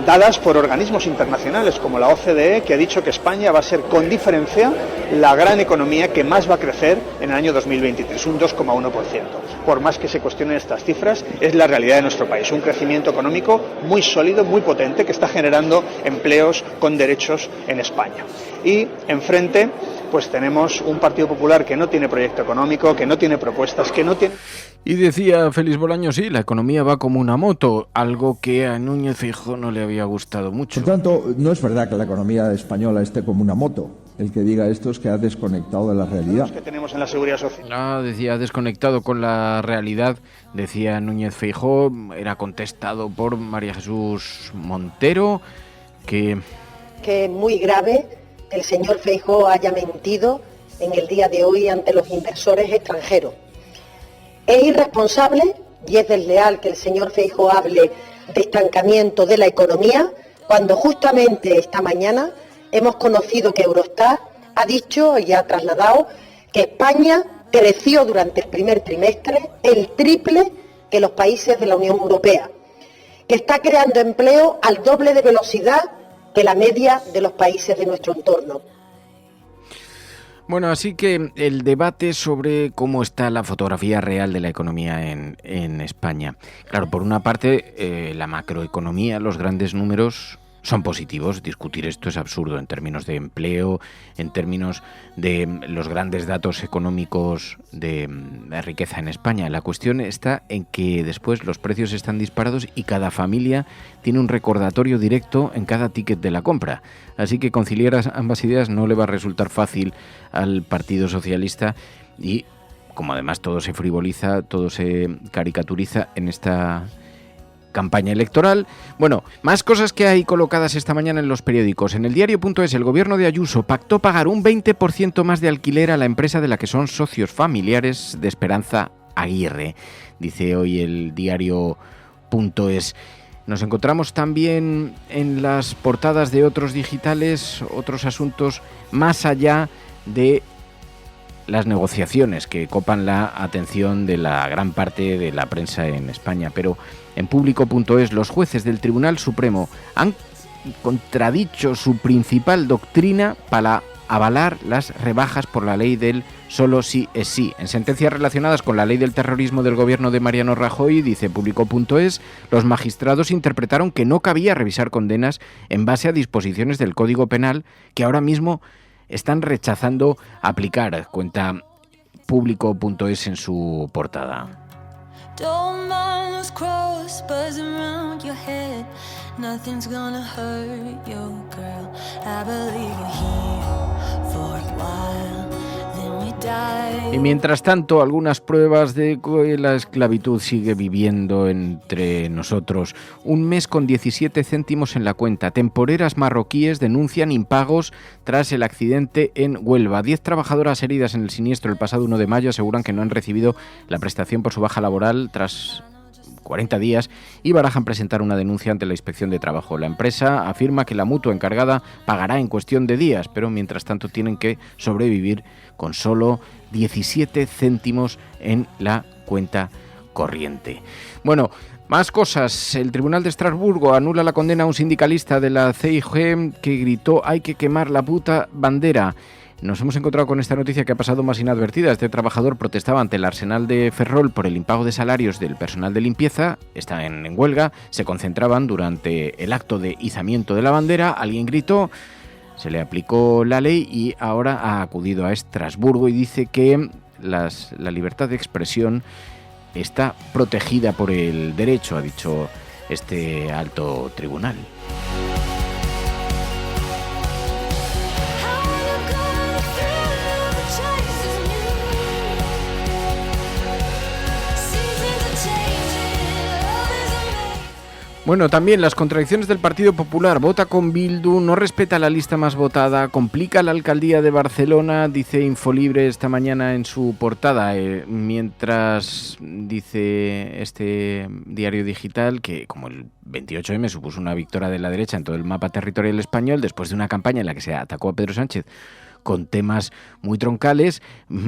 dadas por organismos internacionales como la OCDE, que ha dicho que España va a ser con diferencia la gran economía que más va a crecer en el año 2023, un 2,1%. Por más que se cuestionen estas cifras, es la realidad de nuestro país, un crecimiento económico muy sólido, muy potente, que está generando empleos con derechos en España. Y enfrente, pues tenemos un Partido Popular que no tiene proyecto económico, que no tiene propuestas, que no tiene... Y decía Félix Bolaños, sí, la economía va como una moto, algo que a Núñez Feijóo no le había gustado mucho. Por tanto, no es verdad que la economía española esté como una moto. El que diga esto es que ha desconectado de la realidad. Que tenemos en la seguridad social. Decía, desconectado con la realidad, decía Núñez Feijóo, era contestado por María Jesús Montero, que es muy grave que el señor Feijóo haya mentido en el día de hoy ante los inversores extranjeros. Es irresponsable y es desleal que el señor Feijóo hable de estancamiento de la economía cuando justamente esta mañana hemos conocido que Eurostat ha dicho y ha trasladado que España creció durante el primer trimestre el triple que los países de la Unión Europea, que está creando empleo al doble de velocidad que la media de los países de nuestro entorno. Bueno, así que el debate sobre cómo está la fotografía real de la economía en España. Claro, por una parte, la macroeconomía, los grandes números son positivos. Discutir esto es absurdo en términos de empleo, en términos de los grandes datos económicos de riqueza en España. La cuestión está en que después los precios están disparados y cada familia tiene un recordatorio directo en cada ticket de la compra. Así que conciliar ambas ideas no le va a resultar fácil al Partido Socialista y, como además todo se frivoliza, todo se caricaturiza en esta campaña electoral. Bueno, más cosas que hay colocadas esta mañana en los periódicos. En el diario.es, el gobierno de Ayuso pactó pagar un 20% más de alquiler a la empresa de la que son socios familiares de Esperanza Aguirre, dice hoy el diario.es. Nos encontramos también en las portadas de otros digitales, otros asuntos más allá de las negociaciones que copan la atención de la gran parte de la prensa en España. Pero en Público.es, los jueces del Tribunal Supremo han contradicho su principal doctrina para avalar las rebajas por la ley del solo sí es sí. En sentencias relacionadas con la ley del terrorismo del gobierno de Mariano Rajoy, dice Público.es, los magistrados interpretaron que no cabía revisar condenas en base a disposiciones del Código Penal que ahora mismo están rechazando aplicar, cuenta Público.es en su portada. Don't mind those crows buzzing around your head. Nothing's gonna hurt you, girl. I believe you're here for a while. Then we die. Y mientras tanto, algunas pruebas de que la esclavitud sigue viviendo entre nosotros. Un mes con 17 céntimos en la cuenta. Temporeras marroquíes denuncian impagos tras el accidente en Huelva. 10 trabajadoras heridas en el siniestro el pasado 1 de mayo aseguran que no han recibido la prestación por su baja laboral tras 40 días y barajan presentar una denuncia ante la Inspección de Trabajo. La empresa afirma que la mutua encargada pagará en cuestión de días, pero mientras tanto tienen que sobrevivir con solo 17 céntimos en la cuenta corriente. Bueno, más cosas. El Tribunal de Estrasburgo anula la condena a un sindicalista de la CIG que gritó «hay que quemar la puta bandera». Nos hemos encontrado con esta noticia que ha pasado más inadvertida. Este trabajador protestaba ante el Arsenal de Ferrol por el impago de salarios del personal de limpieza. Está en huelga. Se concentraban durante el acto de izamiento de la bandera. Alguien gritó, se le aplicó la ley y ahora ha acudido a Estrasburgo y dice que la libertad de expresión está protegida por el derecho, ha dicho este alto tribunal. Bueno, también las contradicciones del Partido Popular. Vota con Bildu, no respeta la lista más votada, complica la alcaldía de Barcelona, dice Infolibre esta mañana en su portada, mientras dice este diario digital que como el 28M supuso una victoria de la derecha en todo el mapa territorial español, después de una campaña en la que se atacó a Pedro Sánchez con temas muy troncales,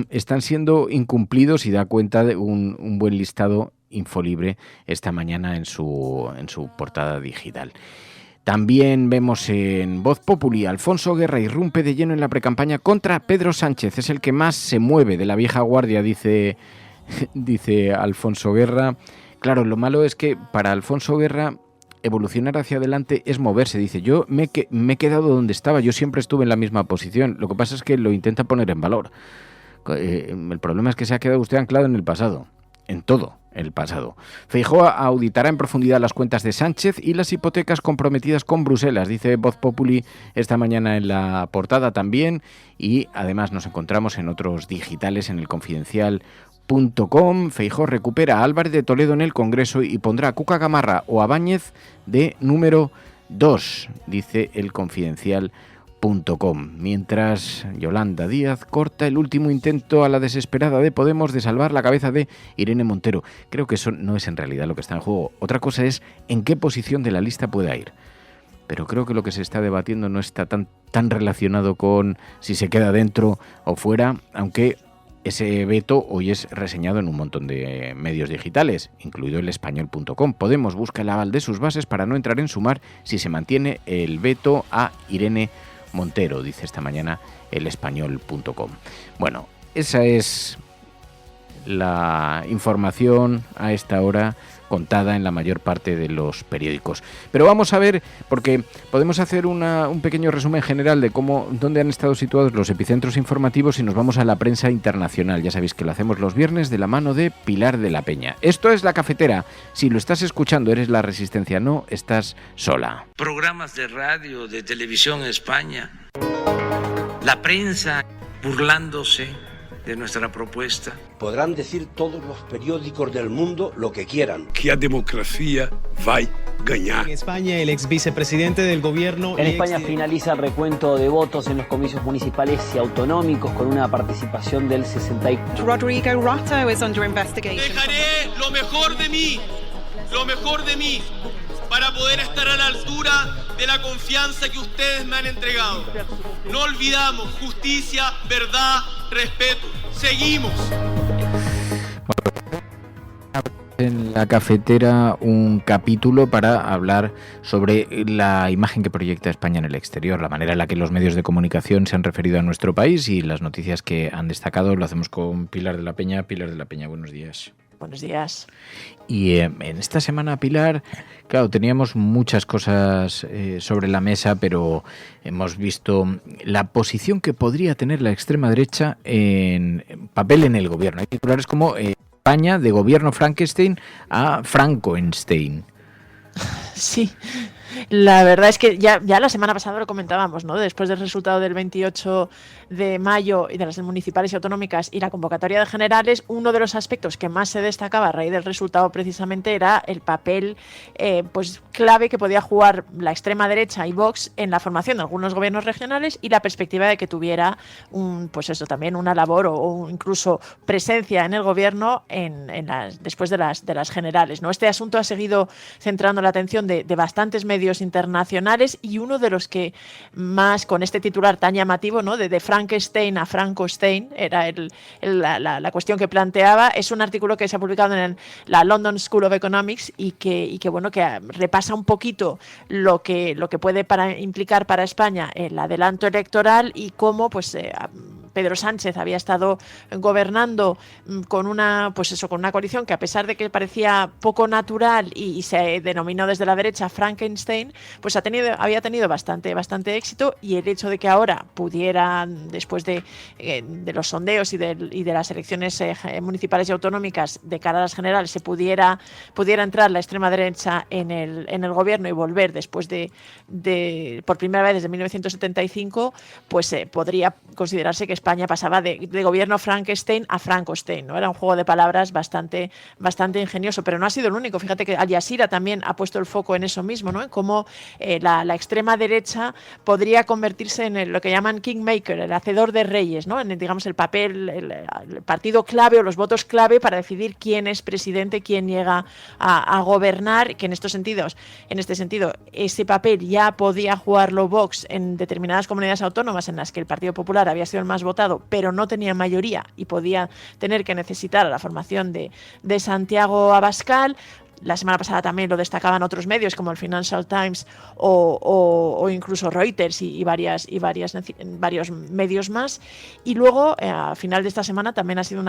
están siendo incumplidos y da cuenta de un buen listado Infolibre esta mañana en su portada digital. También vemos en Voz Populi, Alfonso Guerra irrumpe de lleno en la precampaña contra Pedro Sánchez. Es el que más se mueve de la vieja guardia, dice Alfonso Guerra. Claro, lo malo es que para Alfonso Guerra evolucionar hacia adelante es moverse. Dice, yo me he quedado donde estaba, yo siempre estuve en la misma posición. Lo que pasa es que lo intenta poner en valor. El problema es que se ha quedado usted anclado en el pasado. En todo el pasado. Feijóo auditará en profundidad las cuentas de Sánchez y las hipotecas comprometidas con Bruselas, dice Voz Populi esta mañana en la portada también, y además nos encontramos en otros digitales en el Confidencial.com. Feijóo recupera a Álvarez de Toledo en el Congreso y pondrá a Cuca Gamarra o a Báñez de número 2, dice el Confidencial.com. Mientras Yolanda Díaz corta el último intento a la desesperada de Podemos de salvar la cabeza de Irene Montero. Creo que eso no es en realidad lo que está en juego. Otra cosa es en qué posición de la lista pueda ir. Pero creo que lo que se está debatiendo no está tan relacionado con si se queda dentro o fuera, aunque ese veto hoy es reseñado en un montón de medios digitales, incluido el Español.com. Podemos busca el aval de sus bases para no entrar en Sumar si se mantiene el veto a Irene Montero, dice esta mañana el Español.com. Bueno, esa es la información a esta hora contada en la mayor parte de los periódicos. Pero vamos a ver, porque podemos hacer un pequeño resumen general de dónde han estado situados los epicentros informativos y nos vamos a la prensa internacional. Ya sabéis que lo hacemos los viernes de la mano de Pilar de la Peña. Esto es La Cafetera. Si lo estás escuchando, eres La Resistencia, no estás sola. Programas de radio, de televisión en España, la prensa burlándose de nuestra propuesta. Podrán decir todos los periódicos del mundo lo que quieran. Que a democracia va a ganar. En España, el ex vicepresidente del gobierno... En España finaliza el recuento de votos en los comicios municipales y autonómicos con una participación del 64%. Rodrigo Rato is under investigation. Dejaré lo mejor de mí, para poder estar a la altura de la confianza que ustedes me han entregado. No olvidamos justicia, verdad, respeto. Seguimos. En La Cafetera un capítulo para hablar sobre la imagen que proyecta España en el exterior, la manera en la que los medios de comunicación se han referido a nuestro país y las noticias que han destacado. Lo hacemos con Pilar de la Peña. Pilar de la Peña, buenos días. Buenos días. Y en esta semana, Pilar, claro, teníamos muchas cosas sobre la mesa, pero hemos visto la posición que podría tener la extrema derecha en papel en el gobierno. Hay titulares como España de gobierno Frankenstein a Frankenstein. Sí. La verdad es que ya la semana pasada lo comentábamos, ¿no? Después del resultado del 28 de mayo y de las municipales y autonómicas y la convocatoria de generales, uno de los aspectos que más se destacaba a raíz del resultado precisamente era el papel pues clave que podía jugar la extrema derecha y Vox en la formación de algunos gobiernos regionales y la perspectiva de que tuviera también una labor o incluso presencia en el gobierno después de las generales, ¿no? Este asunto ha seguido centrando la atención de bastantes medios internacionales y uno de los que más, con este titular tan llamativo, ¿no? de Frankenstein a Frankenstein, era la cuestión que planteaba. Es un artículo que se ha publicado en la London School of Economics y que repasa un poquito lo que puede implicar para España el adelanto electoral y cómo Pedro Sánchez había estado gobernando con una coalición que, a pesar de que parecía poco natural y se denominó desde la derecha Frankenstein, pues había tenido bastante éxito, y el hecho de que ahora pudieran, después de los sondeos y de las elecciones municipales y autonómicas de cara a las generales, se pudiera entrar la extrema derecha en el gobierno y volver después de por primera vez desde 1975, pues podría considerarse que España pasaba de gobierno Frankenstein a Frankenstein, ¿no? Era un juego de palabras bastante ingenioso, pero no ha sido el único. Fíjate que Al Jazeera también ha puesto el foco en eso mismo, ¿no? En cómo la extrema derecha podría convertirse en lo que llaman kingmaker, el hacedor de reyes, ¿no? Digamos, el papel, el partido clave o los votos clave para decidir quién es presidente, quién llega a gobernar, que en este sentido, ese papel ya podía jugarlo Vox en determinadas comunidades autónomas en las que el Partido Popular había sido el más votado, pero no tenía mayoría y podía tener que necesitar a la formación de Santiago Abascal. La semana pasada también lo destacaban otros medios como el Financial Times o incluso Reuters y varios medios más. Y luego, a final de esta semana, también ha habido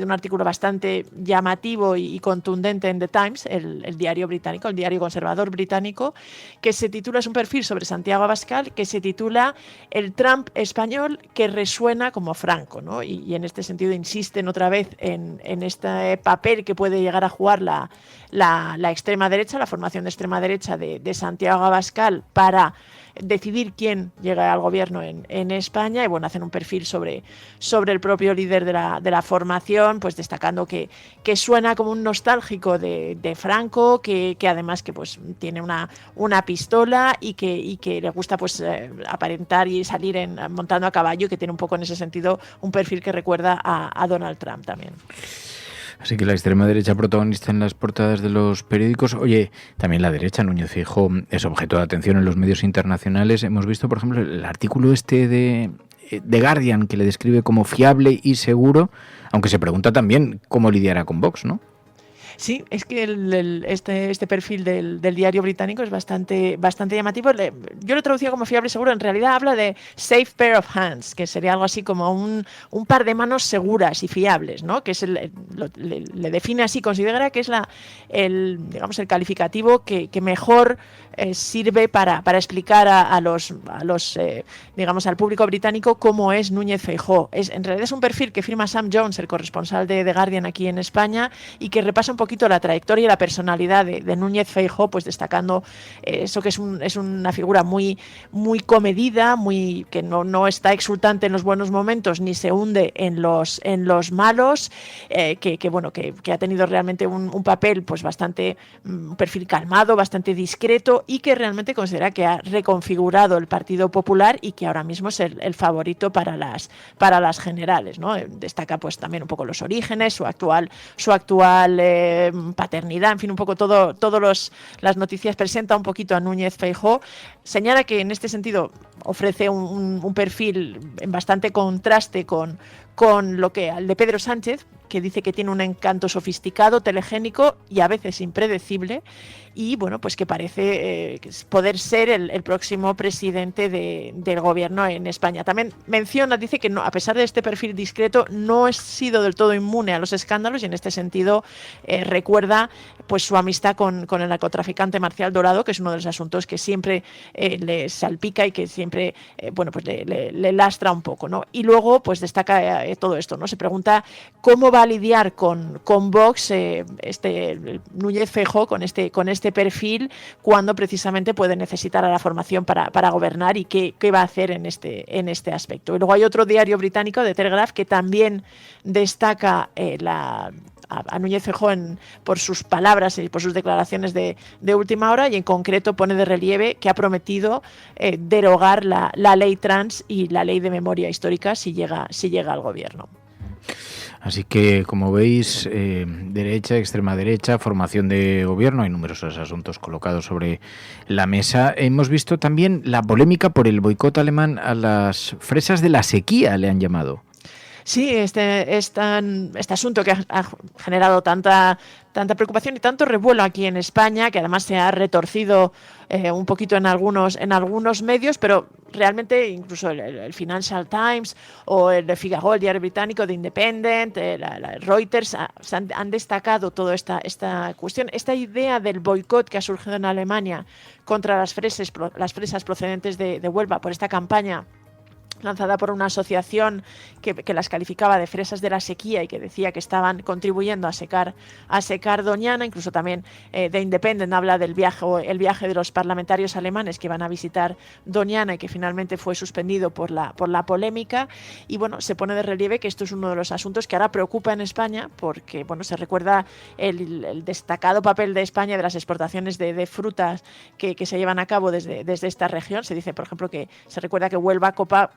un artículo bastante llamativo y contundente en The Times, el diario británico, el diario conservador británico, que se titula, es un perfil sobre Santiago Abascal, que se titula El Trump español que resuena como Franco, ¿no? Y en este sentido insisten otra vez en este papel que puede llegar a jugar la extrema derecha, la formación de extrema derecha de Santiago Abascal para decidir quién llega al gobierno en España. Y bueno, hacen un perfil sobre el propio líder de la formación, pues destacando que suena como un nostálgico de Franco, que además que pues tiene una pistola y que le gusta pues aparentar y salir montando a caballo, y que tiene un poco en ese sentido un perfil que recuerda a Donald Trump también. Así que la extrema derecha protagonista en las portadas de los periódicos. Oye, también la derecha, Núñez Feijóo, es objeto de atención en los medios internacionales. Hemos visto, por ejemplo, el artículo de Guardian, que le describe como fiable y seguro, aunque se pregunta también cómo lidiará con Vox, ¿no? Sí, es que este perfil del diario británico es bastante llamativo. Yo lo he traducido como fiable y seguro. En realidad habla de safe pair of hands, que sería algo así como un par de manos seguras y fiables, ¿no? Que le define así, considera que es el calificativo que mejor sirve para explicar al público británico cómo es Núñez Feijóo. En realidad es un perfil que firma Sam Jones, el corresponsal de The Guardian aquí en España, y que repasa un poquito la trayectoria y la personalidad de Núñez Feijóo, pues destacando eso, que es una figura muy comedida, que no está exultante en los buenos momentos ni se hunde en los malos, que ha tenido realmente un papel pues un perfil calmado, bastante discreto, y que realmente considera que ha reconfigurado el Partido Popular y que ahora mismo es el favorito para las generales, ¿no? Destaca pues también un poco los orígenes, su actual paternidad, en fin, un poco las noticias presenta un poquito a Núñez Feijóo. Señala que en este sentido ofrece un perfil en bastante contraste con el de Pedro Sánchez, que dice que tiene un encanto sofisticado, telegénico y a veces impredecible, y bueno, pues que parece poder ser el próximo presidente del gobierno en España. También dice que no, a pesar de este perfil discreto, no ha sido del todo inmune a los escándalos, y en este sentido recuerda pues su amistad con el narcotraficante Marcial Dorado, que es uno de los asuntos que siempre le salpica y que siempre le lastra un poco, ¿no? Y luego pues destaca todo esto, ¿no? Se pregunta cómo va a lidiar con Vox Núñez Feijóo con este perfil, cuando precisamente puede necesitar a la formación para gobernar, y qué va a hacer en este aspecto. Y luego hay otro diario británico, The Telegraph, que también destaca a Núñez Feijóo por sus palabras y por sus declaraciones de última hora, y en concreto pone de relieve que ha prometido derogar la ley trans y la ley de memoria histórica si llega al gobierno. Así que, como veis, derecha, extrema derecha, formación de gobierno, hay numerosos asuntos colocados sobre la mesa. Hemos visto también la polémica por el boicot alemán a las fresas de la sequía, le han llamado. Sí, este asunto que ha generado tanta preocupación y tanto revuelo aquí en España, que además se ha retorcido un poquito en algunos medios, pero realmente incluso el Financial Times o el de Figaro, el diario británico, The Independent, Reuters han destacado toda esta cuestión, esta idea del boicot que ha surgido en Alemania contra las fresas procedentes de Huelva por esta campaña lanzada por una asociación que las calificaba de fresas de la sequía y que decía que estaban contribuyendo a secar Doñana. Incluso también The Independent habla del el viaje de los parlamentarios alemanes que van a visitar Doñana y que finalmente fue suspendido por la polémica. Y bueno, se pone de relieve que esto es uno de los asuntos que ahora preocupa en España, porque bueno, se recuerda el destacado papel de España de las exportaciones de frutas que se llevan a cabo desde esta región. Se dice, por ejemplo, que se recuerda que Huelva copa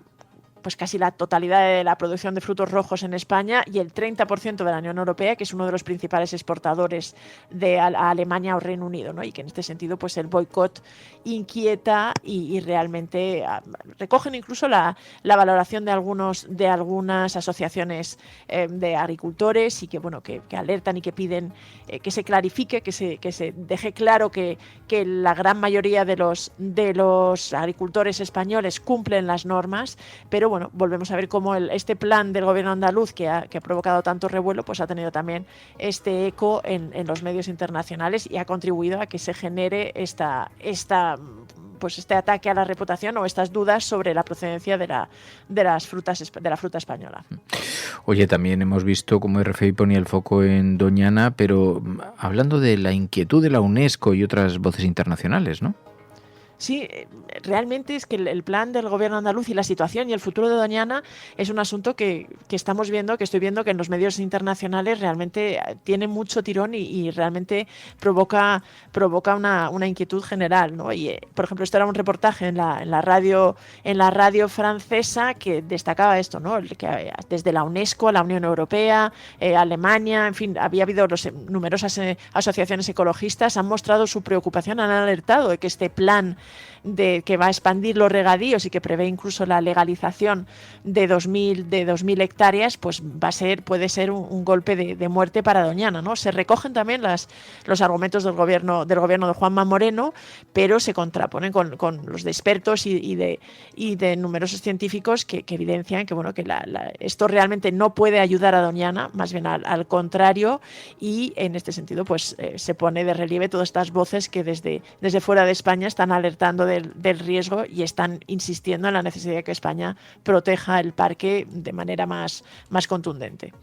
pues casi la totalidad de la producción de frutos rojos en España y el 30% de la Unión Europea, que es uno de los principales exportadores a Alemania o Reino Unido, ¿no? Y que en este sentido pues el boicot inquieta y realmente recogen incluso la valoración de algunas asociaciones de agricultores, y que bueno que alertan y que piden que se clarifique, que se deje claro que la gran mayoría de los agricultores españoles cumplen las normas, pero bueno, volvemos a ver cómo este plan del gobierno andaluz que ha provocado tanto revuelo, pues ha tenido también este eco en los medios internacionales y ha contribuido a que se genere este ataque a la reputación o estas dudas sobre la procedencia de la fruta española. Oye, también hemos visto cómo RFI ponía el foco en Doñana, pero hablando de la inquietud de la UNESCO y otras voces internacionales, ¿no? Sí, realmente es que el plan del gobierno andaluz y la situación y el futuro de Doñana es un asunto que estamos viendo, que estoy viendo que en los medios internacionales realmente tiene mucho tirón y realmente provoca una inquietud general, ¿no? Y por ejemplo, esto era un reportaje en la radio francesa que destacaba esto, ¿no? Que desde la UNESCO, la Unión Europea, Alemania, en fin, había habido numerosas asociaciones ecologistas, han mostrado su preocupación, han alertado de que este plan que va a expandir los regadíos y que prevé incluso la legalización de 2.000 hectáreas, pues puede ser un golpe de muerte para Doñana, ¿no? Se recogen también los argumentos del gobierno de Juanma Moreno, pero se contraponen con los de expertos y de numerosos científicos que evidencian que bueno que esto realmente no puede ayudar a Doñana, más bien al contrario, y en este sentido pues se pone de relieve todas estas voces que desde fuera de España están alertando del riesgo y están insistiendo en la necesidad de que España proteja el parque de manera más contundente.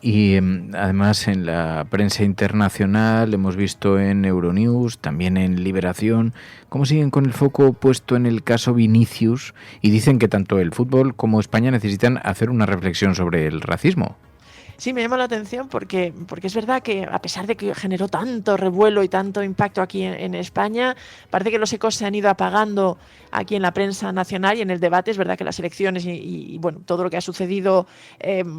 Y además en la prensa internacional hemos visto en Euronews, también en Liberación, cómo siguen con el foco puesto en el caso Vinicius y dicen que tanto el fútbol como España necesitan hacer una reflexión sobre el racismo. Sí, me llama la atención porque es verdad que a pesar de que generó tanto revuelo y tanto impacto aquí en España, parece que los ecos se han ido apagando aquí en la prensa nacional y en el debate. Es verdad que las elecciones y bueno, todo lo que ha sucedido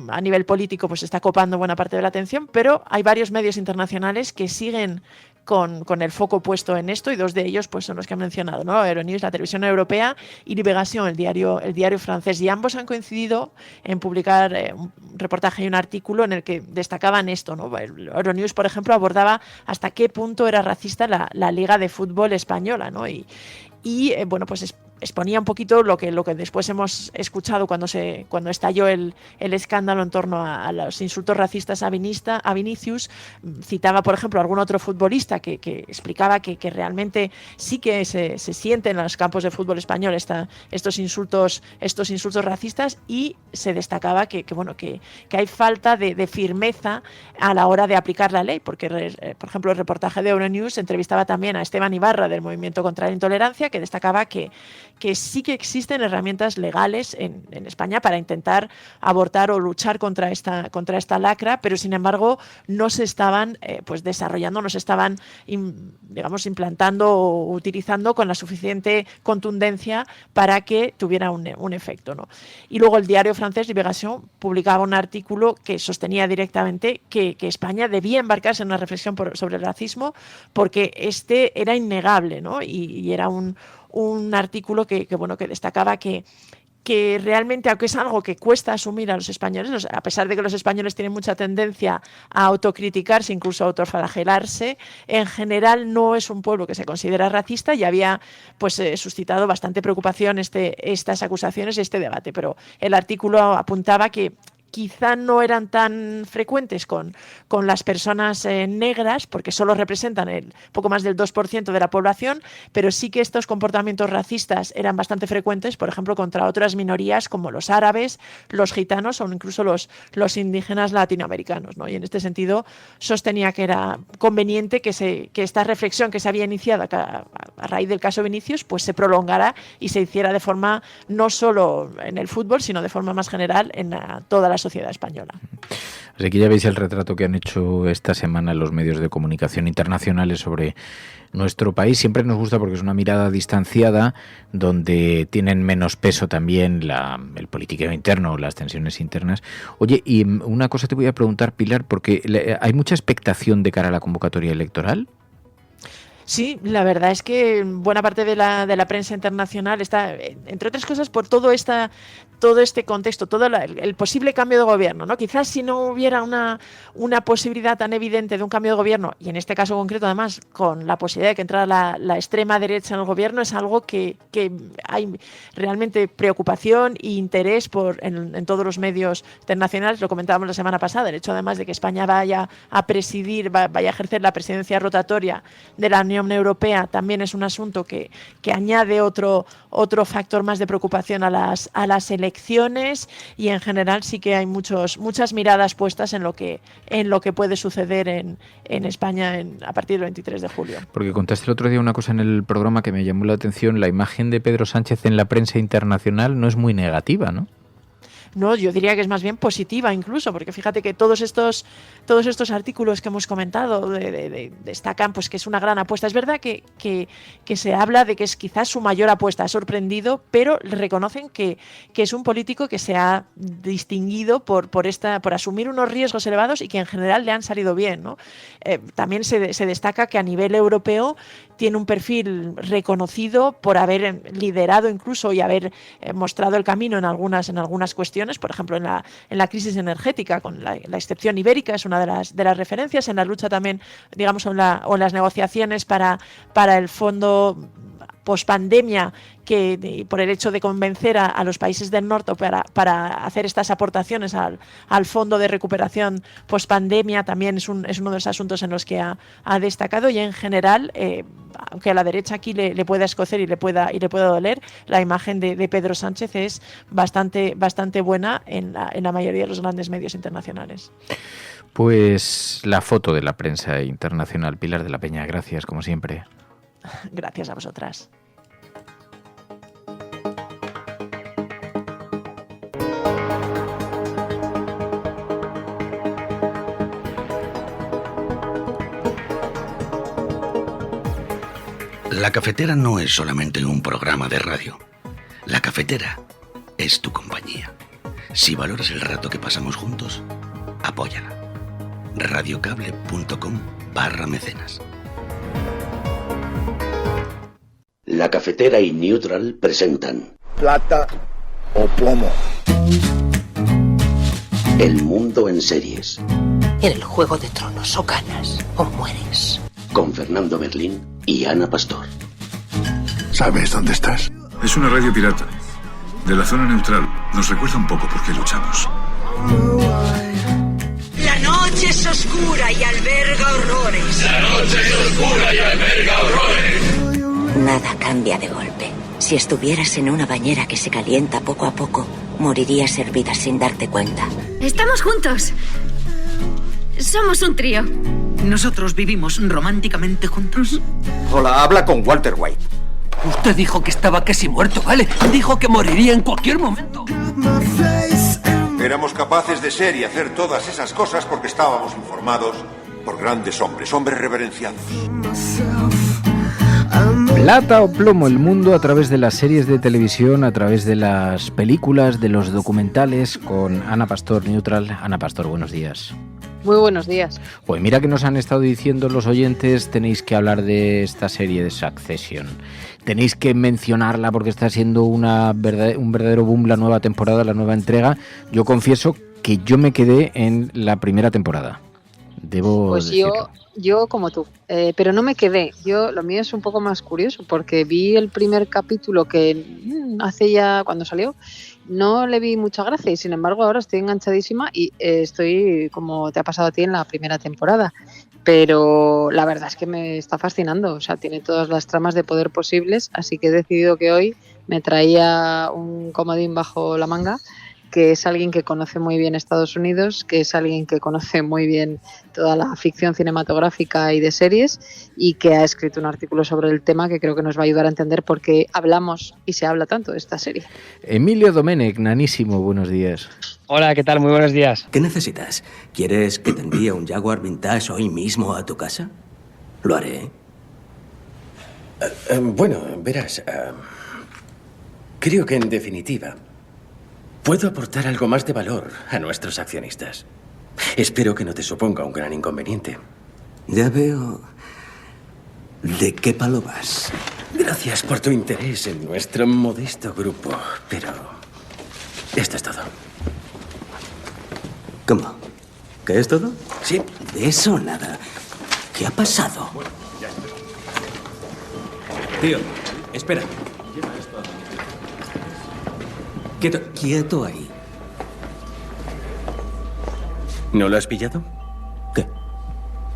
a nivel político pues está copando buena parte de la atención, pero hay varios medios internacionales que siguen con el foco puesto en esto, y dos de ellos pues son los que han mencionado, ¿no? Euronews, la televisión europea, y Libération, el diario francés, y ambos han coincidido en publicar un reportaje y un artículo en el que destacaban esto, ¿no? Euronews, por ejemplo, abordaba hasta qué punto era racista la Liga de Fútbol española, ¿no? Y bueno, pues exponía un poquito lo que después hemos escuchado cuando estalló el escándalo en torno a los insultos racistas a Vinicius. Citaba, por ejemplo, a algún otro futbolista que explicaba que realmente sí que se sienten en los campos de fútbol español estos insultos racistas, y se destacaba que hay falta de firmeza a la hora de aplicar la ley, porque por ejemplo el reportaje de Euronews entrevistaba también a Esteban Ibarra del Movimiento contra la Intolerancia, que destacaba que sí que existen herramientas legales en España para intentar abortar o luchar contra esta lacra, pero sin embargo no se estaban desarrollando, no se estaban implantando o utilizando con la suficiente contundencia para que tuviera un efecto, ¿no? Y luego el diario francés Libération publicaba un artículo que sostenía directamente que España debía embarcarse en una reflexión sobre el racismo, porque este era innegable, ¿no? Y era un artículo que destacaba que realmente, aunque es algo que cuesta asumir a los españoles, a pesar de que los españoles tienen mucha tendencia a autocriticarse, incluso a autoflagelarse, en general no es un pueblo que se considera racista, y había suscitado bastante preocupación estas acusaciones y este debate. Pero el artículo apuntaba que quizá no eran tan frecuentes con las personas negras, porque solo representan poco más del 2% de la población, pero sí que estos comportamientos racistas eran bastante frecuentes, por ejemplo, contra otras minorías como los árabes, los gitanos o incluso los indígenas latinoamericanos, ¿no? Y en este sentido sostenía que era conveniente que esta reflexión que se había iniciado a raíz del caso Vinicius se prolongara y se hiciera de forma no solo en el fútbol, sino de forma más general en toda la sociedad española. Así que ya veis el retrato que han hecho esta semana los medios de comunicación internacionales sobre nuestro país. Siempre nos gusta porque es una mirada distanciada, donde tienen menos peso también el politiqueo interno, las tensiones internas. Oye, y una cosa te voy a preguntar, Pilar, porque hay mucha expectación de cara a la convocatoria electoral. Sí, la verdad es que buena parte de la prensa internacional está, entre otras cosas, por todo este contexto, todo el posible cambio de gobierno, ¿no? Quizás si no hubiera una posibilidad tan evidente de un cambio de gobierno, y en este caso concreto además con la posibilidad de que entrara la extrema derecha en el gobierno, es algo que hay realmente preocupación e interés en todos los medios internacionales. Lo comentábamos la semana pasada, el hecho además de que España vaya a ejercer la presidencia rotatoria de la Unión Europea también es un asunto que añade otro factor más de preocupación a las elecciones, y en general sí que hay muchas miradas puestas en lo que puede suceder en España a partir del 23 de julio. Porque contaste el otro día una cosa en el programa que me llamó la atención: la imagen de Pedro Sánchez en la prensa internacional no es muy negativa, ¿no? No, yo diría que es más bien positiva incluso, porque fíjate que todos estos artículos que hemos comentado destacan que es una gran apuesta. Es verdad que se habla de que es quizás su mayor apuesta, ha sorprendido, pero reconocen que es un político que se ha distinguido por asumir unos riesgos elevados y que en general le han salido bien, ¿no? También se destaca que a nivel europeo tiene un perfil reconocido por haber liderado incluso y haber mostrado el camino en algunas cuestiones. Por ejemplo, en la crisis energética, con la excepción ibérica, es una de las referencias. En la lucha también, digamos, o en las negociaciones para el fondo pospandemia, que por el hecho de convencer a los países del norte para hacer estas aportaciones al fondo de recuperación pospandemia, también es uno de los asuntos en los que ha destacado. Y en general, aunque a la derecha aquí le pueda escocer y le pueda doler, la imagen de Pedro Sánchez es bastante buena en la mayoría de los grandes medios internacionales. Pues la foto de la prensa internacional. Pilar de la Peña, gracias como siempre. Gracias a vosotras. La Cafetera no es solamente un programa de radio. La Cafetera es tu compañía. Si valoras el rato que pasamos juntos, apóyala. radiocable.com/mecenas. La Cafetera y Neutral presentan Plata o plomo. El mundo en series. En el Juego de Tronos o ganas o mueres. Con Fernando Berlín y Ana Pastor. ¿Sabes dónde estás? Es una radio pirata, de la zona neutral. Nos recuerda un poco por qué luchamos. La noche es oscura y alberga horrores. La noche es oscura y alberga horrores. Nada cambia de golpe. Si estuvieras en una bañera que se calienta poco a poco, morirías hervida sin darte cuenta. Estamos juntos. Somos un trío. ¿Nosotros vivimos románticamente juntos? Hola, habla con Walter White. Usted dijo que estaba casi muerto, ¿vale? Dijo que moriría en cualquier momento. Éramos capaces de ser y hacer todas esas cosas porque estábamos informados por grandes hombres, hombres reverenciados. Plata o plomo, el mundo a través de las series de televisión, a través de las películas, de los documentales, con Ana Pastor, Neutral. Ana Pastor, buenos días. Muy buenos días. Pues mira que nos han estado diciendo los oyentes, tenéis que hablar de esta serie de Succession. Tenéis que mencionarla porque está siendo un verdadero boom la nueva temporada, la nueva entrega. Yo confieso que yo me quedé en la primera temporada. Debo decirlo. Yo como tú, pero no me quedé. Lo mío es un poco más curioso porque vi el primer capítulo que hace ya cuando salió. No le vi mucha gracia y sin embargo ahora estoy enganchadísima y estoy como te ha pasado a ti en la primera temporada. Pero la verdad es que me está fascinando, o sea, tiene todas las tramas de poder posibles, así que he decidido que hoy me traía un comodín bajo la manga, que es alguien que conoce muy bien Estados Unidos, que es alguien que conoce muy bien toda la ficción cinematográfica y de series y que ha escrito un artículo sobre el tema que creo que nos va a ayudar a entender por qué hablamos y se habla tanto de esta serie. Emilio Domenech, nanísimo, buenos días. Hola, ¿qué tal? Muy buenos días. ¿Qué necesitas? ¿Quieres que te envíe un Jaguar Vintage hoy mismo a tu casa? Lo haré. Bueno, verás, creo que en definitiva puedo aportar algo más de valor a nuestros accionistas. Espero que no te suponga un gran inconveniente. Ya veo de qué palo vas. Gracias por tu interés en nuestro modesto grupo, pero esto es todo. ¿Cómo? ¿Qué es todo? Sí. De eso nada. ¿Qué ha pasado? Bueno, ya está. Tío, espera. Quieto, quieto ahí. ¿No lo has pillado? ¿Qué?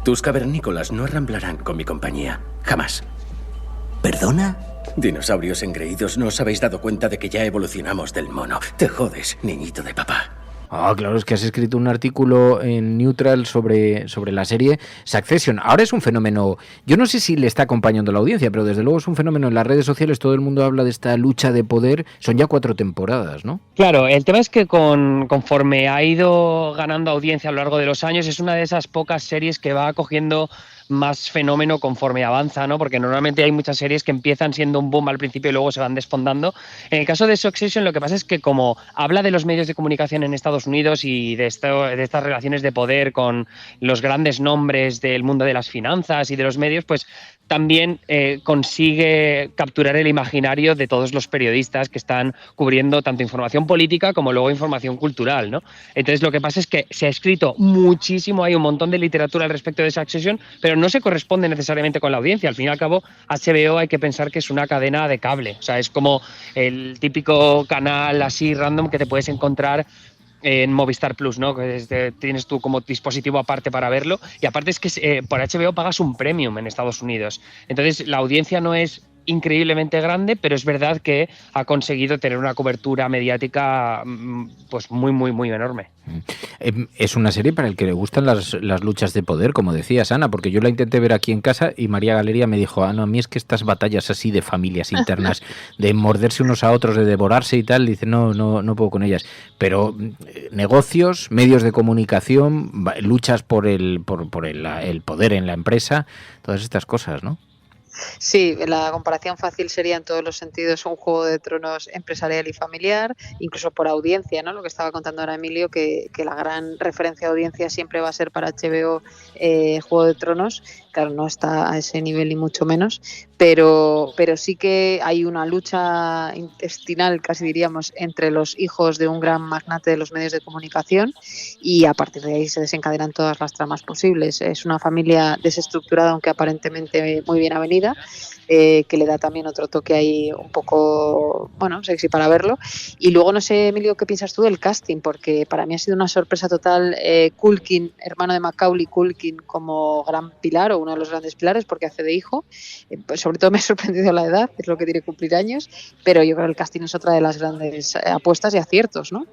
Tus cavernícolas no arramblarán con mi compañía. Jamás. ¿Perdona? Dinosaurios engreídos, ¿no os habéis dado cuenta de que ya evolucionamos del mono? Te jodes, niñito de papá. Ah, claro, es que has escrito un artículo en Neutral sobre la serie Succession. Ahora es un fenómeno, yo no sé si le está acompañando la audiencia, pero desde luego es un fenómeno en las redes sociales, todo el mundo habla de esta lucha de poder, son ya 4 temporadas, ¿no? Claro, el tema es que conforme ha ido ganando audiencia a lo largo de los años, es una de esas pocas series que va cogiendo más fenómeno conforme avanza, ¿no? Porque normalmente hay muchas series que empiezan siendo un boom al principio y luego se van desfondando. En el caso de Succession lo que pasa es que como habla de los medios de comunicación en Estados Unidos y de estas relaciones de poder con los grandes nombres del mundo de las finanzas y de los medios, pues también consigue capturar el imaginario de todos los periodistas que están cubriendo tanto información política como luego información cultural, ¿no? Entonces lo que pasa es que se ha escrito muchísimo, hay un montón de literatura al respecto de Succession, pero no se corresponde necesariamente con la audiencia. Al fin y al cabo, HBO hay que pensar que es una cadena de cable, o sea, es como el típico canal así random que te puedes encontrar en Movistar Plus, ¿no? Que tienes tú como dispositivo aparte para verlo, y aparte es que por HBO pagas un premium en Estados Unidos. Entonces la audiencia no es increíblemente grande, pero es verdad que ha conseguido tener una cobertura mediática pues muy, muy, muy enorme. Es una serie para el que le gustan las luchas de poder, como decías, Ana, porque yo la intenté ver aquí en casa y María Galería me dijo, no, a mí es que estas batallas así de familias internas, de morderse unos a otros, de devorarse y tal, dice, no puedo con ellas. Pero negocios, medios de comunicación, luchas por el poder en la empresa, todas estas cosas, ¿no? Sí, la comparación fácil sería en todos los sentidos un Juego de Tronos empresarial y familiar, incluso por audiencia, ¿no? Lo que estaba contando ahora Emilio, que la gran referencia de audiencia siempre va a ser para HBO Juego de Tronos. Claro, no está a ese nivel ni mucho menos, pero sí que hay una lucha intestinal, casi diríamos, entre los hijos de un gran magnate de los medios de comunicación, y a partir de ahí se desencadenan todas las tramas posibles. Es una familia desestructurada, aunque aparentemente muy bien avenida, que le da también otro toque ahí un poco, bueno, sexy para verlo. Y luego no sé, Emilio, ¿qué piensas tú del casting? Porque para mí ha sido una sorpresa total Culkin, hermano de Macaulay Culkin, como gran pilar o uno de los grandes pilares porque hace de hijo. Pues sobre todo me ha sorprendido la edad, es lo que tiene que cumplir años, pero yo creo que el casting es otra de las grandes apuestas y aciertos, ¿no?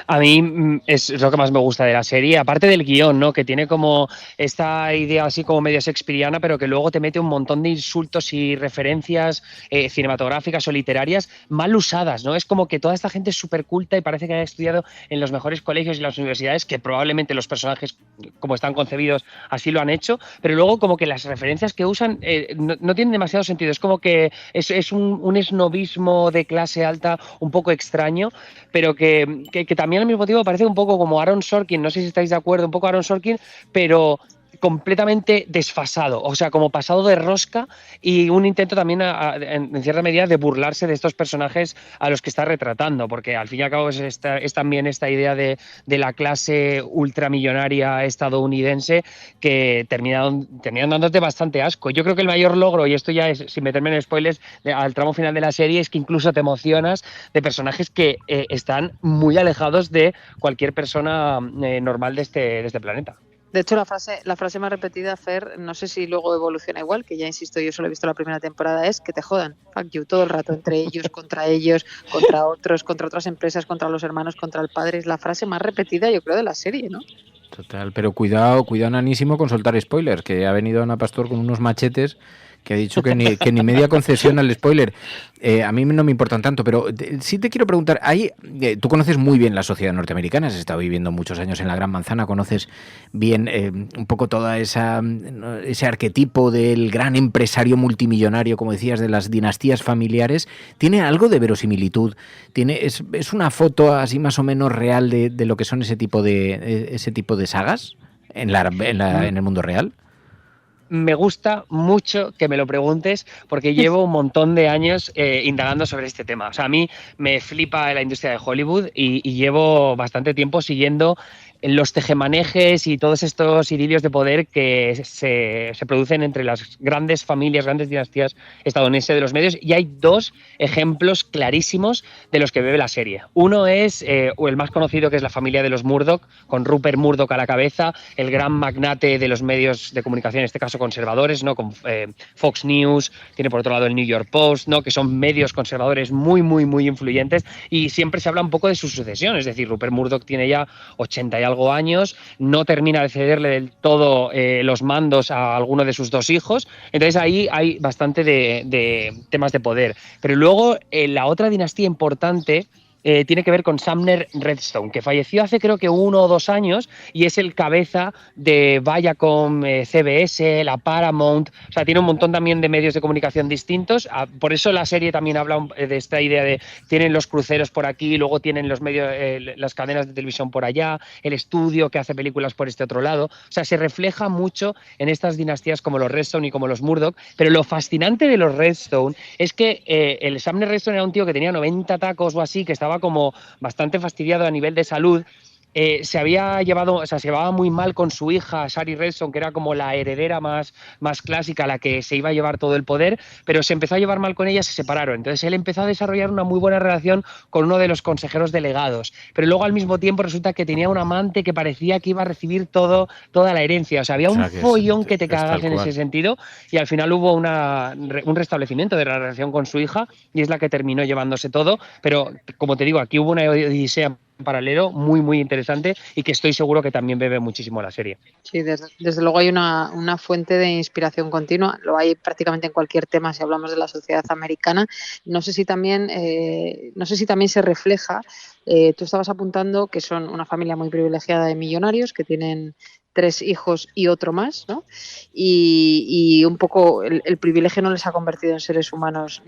A mí es lo que más me gusta de la serie, aparte del guión, ¿no? Que tiene como esta idea así como medio shakespeariana, pero que luego te mete un montón de insultos y referencias cinematográficas o literarias mal usadas, ¿no? Es como que toda esta gente es súper culta y parece que ha estudiado en los mejores colegios y las universidades, que probablemente los personajes, como están concebidos, así lo han hecho, pero luego como que las referencias que usan no tienen demasiado sentido. Es como que es un esnobismo de clase alta un poco extraño, pero que también al mismo tiempo parece un poco como Aaron Sorkin, no sé si estáis de acuerdo, un poco Aaron Sorkin, pero completamente desfasado, o sea, como pasado de rosca, y un intento también en cierta medida de burlarse de estos personajes a los que está retratando, porque al fin y al cabo es también esta idea de la clase ultramillonaria estadounidense que terminan dándote bastante asco. Yo creo que el mayor logro, y esto ya es sin meterme en spoilers, al tramo final de la serie, es que incluso te emocionas de personajes que están muy alejados de cualquier persona normal de este planeta. De hecho, la frase más repetida, Fer, no sé si luego evoluciona igual, que ya insisto, yo solo he visto la primera temporada, es que te jodan, fuck you, todo el rato, entre ellos, contra otros, contra otras empresas, contra los hermanos, contra el padre. Es la frase más repetida, yo creo, de la serie, ¿no? Total, pero cuidado nanísimo con soltar spoilers, que ha venido Ana Pastor con unos machetes que ha dicho que ni media concesión al spoiler. A mí no me importan tanto, pero sí te quiero preguntar, tú conoces muy bien la sociedad norteamericana, has estado viviendo muchos años en la Gran Manzana, conoces bien un poco toda ese arquetipo del gran empresario multimillonario, como decías, de las dinastías familiares. ¿Tiene algo de verosimilitud? ¿Es una foto así más o menos real de lo que son ese tipo de sagas en el mundo real? Me gusta mucho que me lo preguntes porque llevo un montón de años indagando sobre este tema. O sea, a mí me flipa la industria de Hollywood y llevo bastante tiempo siguiendo los tejemanejes y todos estos idilios de poder que se producen entre las grandes familias, grandes dinastías estadounidenses de los medios, y hay dos ejemplos clarísimos de los que bebe la serie. Uno es el más conocido, que es la familia de los Murdoch, con Rupert Murdoch a la cabeza, el gran magnate de los medios de comunicación, en este caso conservadores, ¿no? Con Fox News, tiene por otro lado el New York Post, ¿no? Que son medios conservadores muy, muy, muy influyentes, y siempre se habla un poco de su sucesión. Es decir, Rupert Murdoch tiene ya 80 y algo años, no termina de cederle del todo los mandos a alguno de sus dos hijos, entonces ahí hay bastante de temas de poder. Pero luego la otra dinastía importante tiene que ver con Sumner Redstone, que falleció hace creo que 1 o 2 años y es el cabeza de Viacom, CBS, la Paramount, o sea, tiene un montón también de medios de comunicación distintos. Por eso la serie también habla de esta idea de tienen los cruceros por aquí, luego tienen los medios, las cadenas de televisión por allá, el estudio que hace películas por este otro lado. O sea, se refleja mucho en estas dinastías como los Redstone y como los Murdoch, pero lo fascinante de los Redstone es que el Sumner Redstone era un tío que tenía 90 tacos o así, que estaba como bastante fastidiado a nivel de salud. Se llevaba muy mal con su hija, Shari Redstone, que era como la heredera más clásica, la que se iba a llevar todo el poder, pero se empezó a llevar mal con ella, se separaron. Entonces él empezó a desarrollar una muy buena relación con uno de los consejeros delegados, pero luego al mismo tiempo resulta que tenía un amante que parecía que iba a recibir toda la herencia. O sea, había un follón que te cagas en ese sentido, y al final hubo un restablecimiento de la relación con su hija, y es la que terminó llevándose todo. Pero, como te digo, aquí hubo una odisea paralelo muy, muy interesante y que estoy seguro que también bebe muchísimo la serie. Sí, desde luego hay una fuente de inspiración continua, lo hay prácticamente en cualquier tema si hablamos de la sociedad americana. No sé si también se refleja, tú estabas apuntando que son una familia muy privilegiada de millonarios que tienen 3 hijos y otro más, ¿no? Y un poco el privilegio no les ha convertido en seres humanos,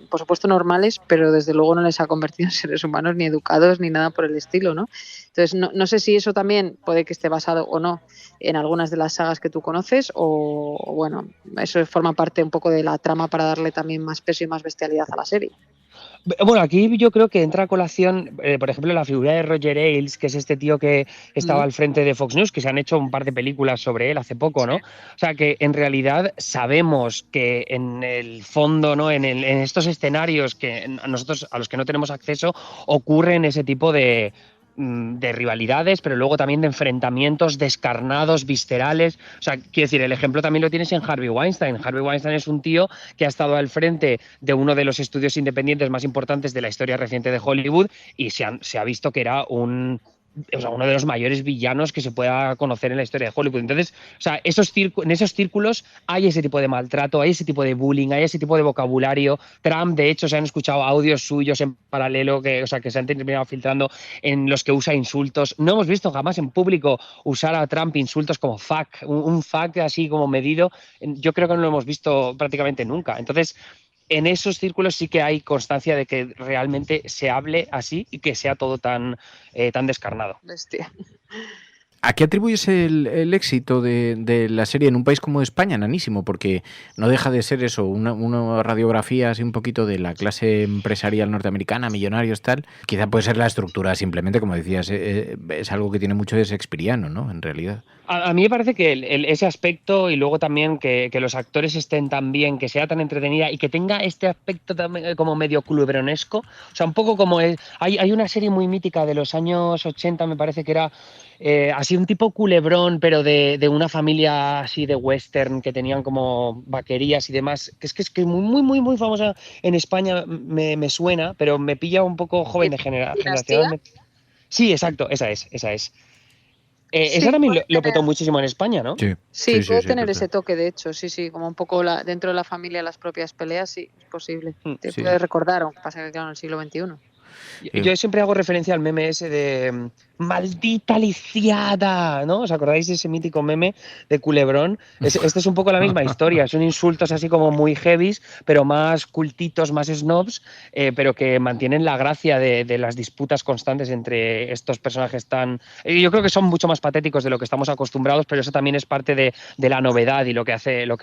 por supuesto normales, pero desde luego no les ha convertido en seres humanos ni educados ni nada por el estilo, ¿no? Entonces no sé si eso también puede que esté basado o no en algunas de las sagas que tú conoces, o bueno, eso forma parte un poco de la trama para darle también más peso y más bestialidad a la serie. Bueno, aquí yo creo que entra a colación, por ejemplo, la figura de Roger Ailes, que es este tío que estaba al frente de Fox News, que se han hecho un par de películas sobre él hace poco, ¿no? O sea, que en realidad sabemos que en el fondo, ¿no? En estos escenarios que nosotros, a los que no tenemos acceso, ocurren ese tipo de rivalidades, pero luego también de enfrentamientos descarnados, viscerales. O sea, quiero decir, el ejemplo también lo tienes en Harvey Weinstein. Harvey Weinstein es un tío que ha estado al frente de uno de los estudios independientes más importantes de la historia reciente de Hollywood y se ha visto que era uno de los mayores villanos que se pueda conocer en la historia de Hollywood. Entonces, o sea, en esos círculos hay ese tipo de maltrato, hay ese tipo de bullying, hay ese tipo de vocabulario. Trump, de hecho, se han escuchado audios suyos en paralelo que se han terminado filtrando en los que usa insultos. No hemos visto jamás en público usar a Trump insultos como fuck, un fuck así como medido. Yo creo que no lo hemos visto prácticamente nunca. Entonces, en esos círculos sí que hay constancia de que realmente se hable así y que sea todo tan descarnado. Bestia. ¿A qué atribuyes el éxito de la serie en un país como España, nanísimo? Porque no deja de ser eso, una radiografía así un poquito de la clase empresarial norteamericana, millonarios, tal. Quizá puede ser la estructura, simplemente, como decías, es algo que tiene mucho de shakespeariano, ¿no? En realidad. A mí me parece que ese aspecto y luego también que los actores estén tan bien, que sea tan entretenida y que tenga este aspecto también como medio culebronesco. O sea, un poco como hay una serie muy mítica de los años 80, me parece que era así un tipo culebrón, pero de una familia así de western que tenían como vaquerías y demás, que es muy, muy, muy famosa en España, me suena, pero me pilla un poco joven de generación. Sí, exacto, esa es. Esa también lo petó muchísimo en España, ¿no? Sí, puede tener ese toque, de hecho, sí, como un poco dentro de la familia, las propias peleas, sí, es posible. Te puede recordar, aunque pasa que claro, en el siglo XXI. Yo siempre hago referencia al meme ese de maldita lisiada, ¿no? ¿Os acordáis de ese mítico meme de Culebrón? Este es un poco la misma historia, son insultos así como muy heavies, pero más cultitos, más snobs, pero que mantienen la gracia de las disputas constantes entre estos personajes tan... Yo creo que son mucho más patéticos de lo que estamos acostumbrados, pero eso también es parte de la novedad y lo que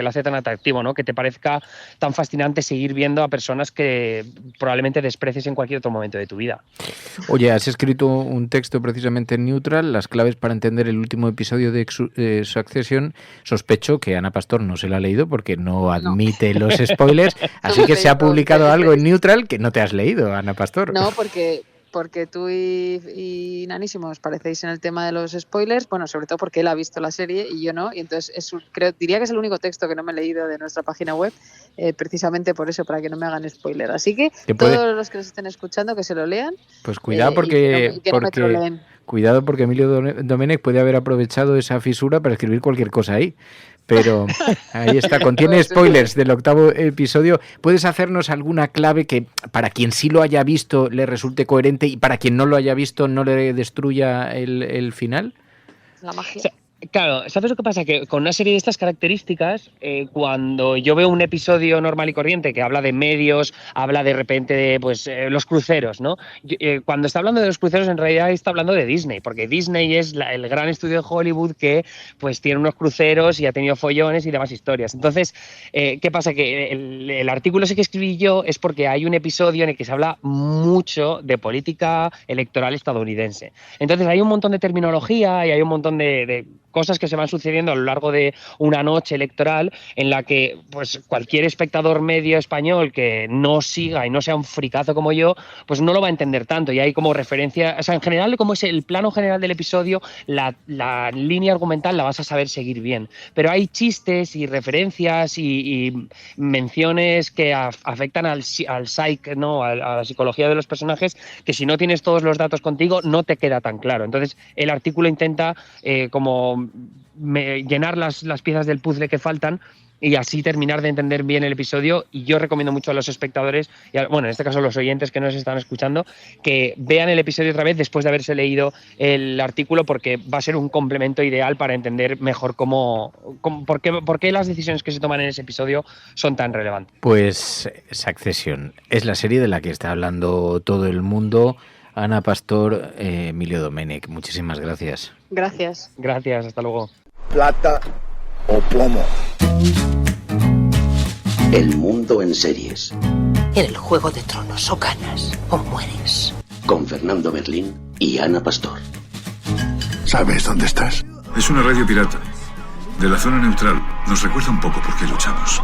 lo hace tan atractivo, ¿no? Que te parezca tan fascinante seguir viendo a personas que probablemente desprecies en cualquier otro momento de tu vida. Oye, has escrito un texto precisamente en Neutral, las claves para entender el último episodio de Succession. Sospecho que Ana Pastor no se lo ha leído porque no admite los spoilers, así que se ha publicado algo en Neutral que no te has leído, Ana Pastor. No, porque tú y Nanísimo os parecéis en el tema de los spoilers, bueno, sobre todo porque él ha visto la serie y yo no, y entonces diría que es el único texto que no me he leído de nuestra página web, precisamente por eso, para que no me hagan spoiler. Así que todos los que nos estén escuchando, que se lo lean. Pues cuidado porque cuidado porque Emilio Domenech puede haber aprovechado esa fisura para escribir cualquier cosa ahí. Pero ahí está, contiene spoilers del 8º episodio. ¿Puedes hacernos alguna clave que para quien sí lo haya visto le resulte coherente y para quien no lo haya visto no le destruya el final? La magia. Claro, ¿sabes lo que pasa? Que con una serie de estas características, cuando yo veo un episodio normal y corriente que habla de medios, habla de repente de los cruceros, ¿no? Cuando está hablando de los cruceros, en realidad está hablando de Disney, porque Disney es el gran estudio de Hollywood que pues tiene unos cruceros y ha tenido follones y demás historias. Entonces, ¿qué pasa? Que el artículo ese que escribí yo es porque hay un episodio en el que se habla mucho de política electoral estadounidense. Entonces, hay un montón de terminología y hay un montón de cosas que se van sucediendo a lo largo de una noche electoral en la que pues cualquier espectador medio español que no siga y no sea un fricazo como yo, pues no lo va a entender tanto. Y hay como referencia, o sea, en general, como es el plano general del episodio, la línea argumental la vas a saber seguir bien. Pero hay chistes y referencias y menciones que afectan al psyche, ¿no? A la psicología de los personajes, que si no tienes todos los datos contigo no te queda tan claro. Entonces el artículo intenta como llenar las piezas del puzzle que faltan y así terminar de entender bien el episodio. Y yo recomiendo mucho a los espectadores, en este caso los oyentes que nos están escuchando, que vean el episodio otra vez después de haberse leído el artículo, porque va a ser un complemento ideal para entender mejor por qué las decisiones que se toman en ese episodio son tan relevantes. Pues Succession es la serie de la que está hablando todo el mundo. Ana Pastor, Emilio Domenech, muchísimas gracias. Gracias. Gracias, hasta luego. Plata o plomo. El mundo en series. En el Juego de Tronos o ganas o mueres. Con Fernando Berlín y Ana Pastor. ¿Sabes dónde estás? Es una radio pirata. De la zona neutral. Nos recuerda un poco por qué luchamos.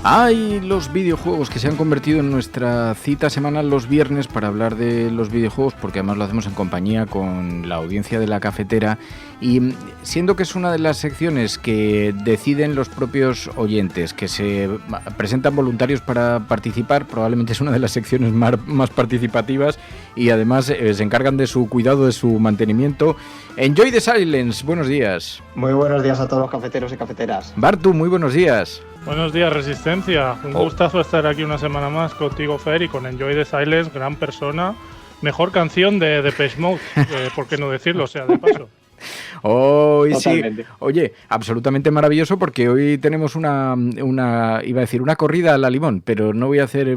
Hay los videojuegos que se han convertido en nuestra cita semanal los viernes para hablar de los videojuegos, porque además lo hacemos en compañía con la audiencia de la cafetera, y siendo que es una de las secciones que deciden los propios oyentes, que se presentan voluntarios para participar, probablemente es una de las secciones más participativas y además se encargan de su cuidado, de su mantenimiento. Enjoy the Silence, buenos días. Muy buenos días a todos los cafeteros y cafeteras. Bartu, muy buenos días. Buenos días, Resistencia. Un gustazo estar aquí una semana más contigo, Fer, y con Enjoy the Silence, gran persona. Mejor canción de Depeche Mode, ¿por qué no decirlo? O sea, de paso. Hoy sí, oye, absolutamente maravilloso, porque hoy tenemos una iba a decir una corrida a la limón, pero no voy a hacer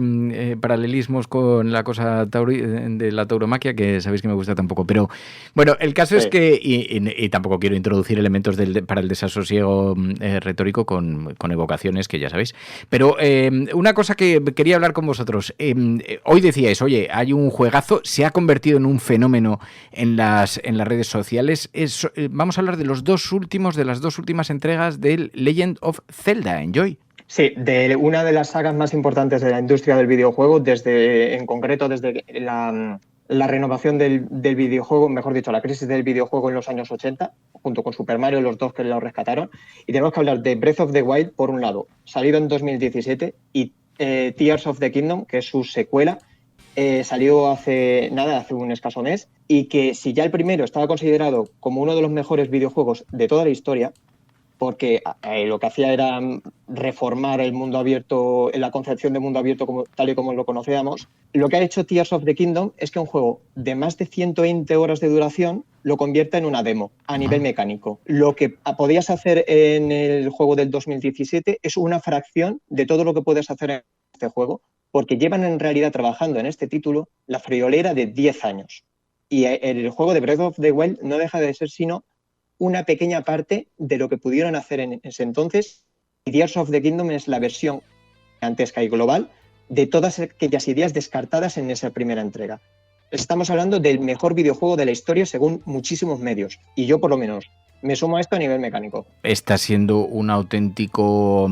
paralelismos con la cosa de la tauromaquia, que sabéis que me gusta tampoco, pero bueno, el caso es que, y tampoco quiero introducir elementos para el desasosiego retórico con evocaciones que ya sabéis, pero una cosa que quería hablar con vosotros, hoy decíais, oye, hay un juegazo, se ha convertido en un fenómeno en las redes sociales. Vamos a hablar de las dos últimas entregas del Legend of Zelda. Enjoy. Sí, de una de las sagas más importantes de la industria del videojuego, en concreto desde la renovación del videojuego, mejor dicho, la crisis del videojuego en los años 80, junto con Super Mario, los dos que lo rescataron. Y tenemos que hablar de Breath of the Wild, por un lado, salido en 2017, y Tears of the Kingdom, que es su secuela, salió hace un escaso mes, y que si ya el primero estaba considerado como uno de los mejores videojuegos de toda la historia, porque lo que hacía era reformar el mundo abierto, la concepción de mundo abierto tal y como lo conocíamos, lo que ha hecho Tears of the Kingdom es que un juego de más de 120 horas de duración lo convierta en una demo a nivel mecánico. Lo que podías hacer en el juego del 2017 es una fracción de todo lo que puedes hacer en este juego, porque llevan en realidad trabajando en este título la friolera de 10 años. Y el juego de Breath of the Wild no deja de ser sino una pequeña parte de lo que pudieron hacer en ese entonces. Y Tears of the Kingdom es la versión gigantesca y global de todas aquellas ideas descartadas en esa primera entrega. Estamos hablando del mejor videojuego de la historia según muchísimos medios. Y yo, por lo menos, me sumo a esto a nivel mecánico. Está siendo un auténtico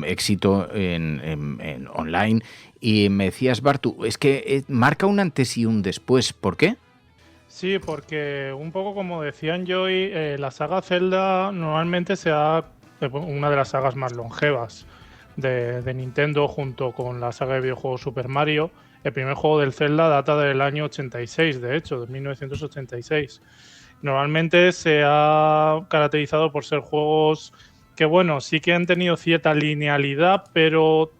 éxito en online. Y me decías, Bartu, es que marca un antes y un después. ¿Por qué? Sí, porque un poco como decía Enjoy, la saga Zelda normalmente sea una de las sagas más longevas de Nintendo, junto con la saga de videojuegos Super Mario. El primer juego del Zelda data del año 86, de hecho, de 1986. Normalmente se ha caracterizado por ser juegos que, bueno, sí que han tenido cierta linealidad, pero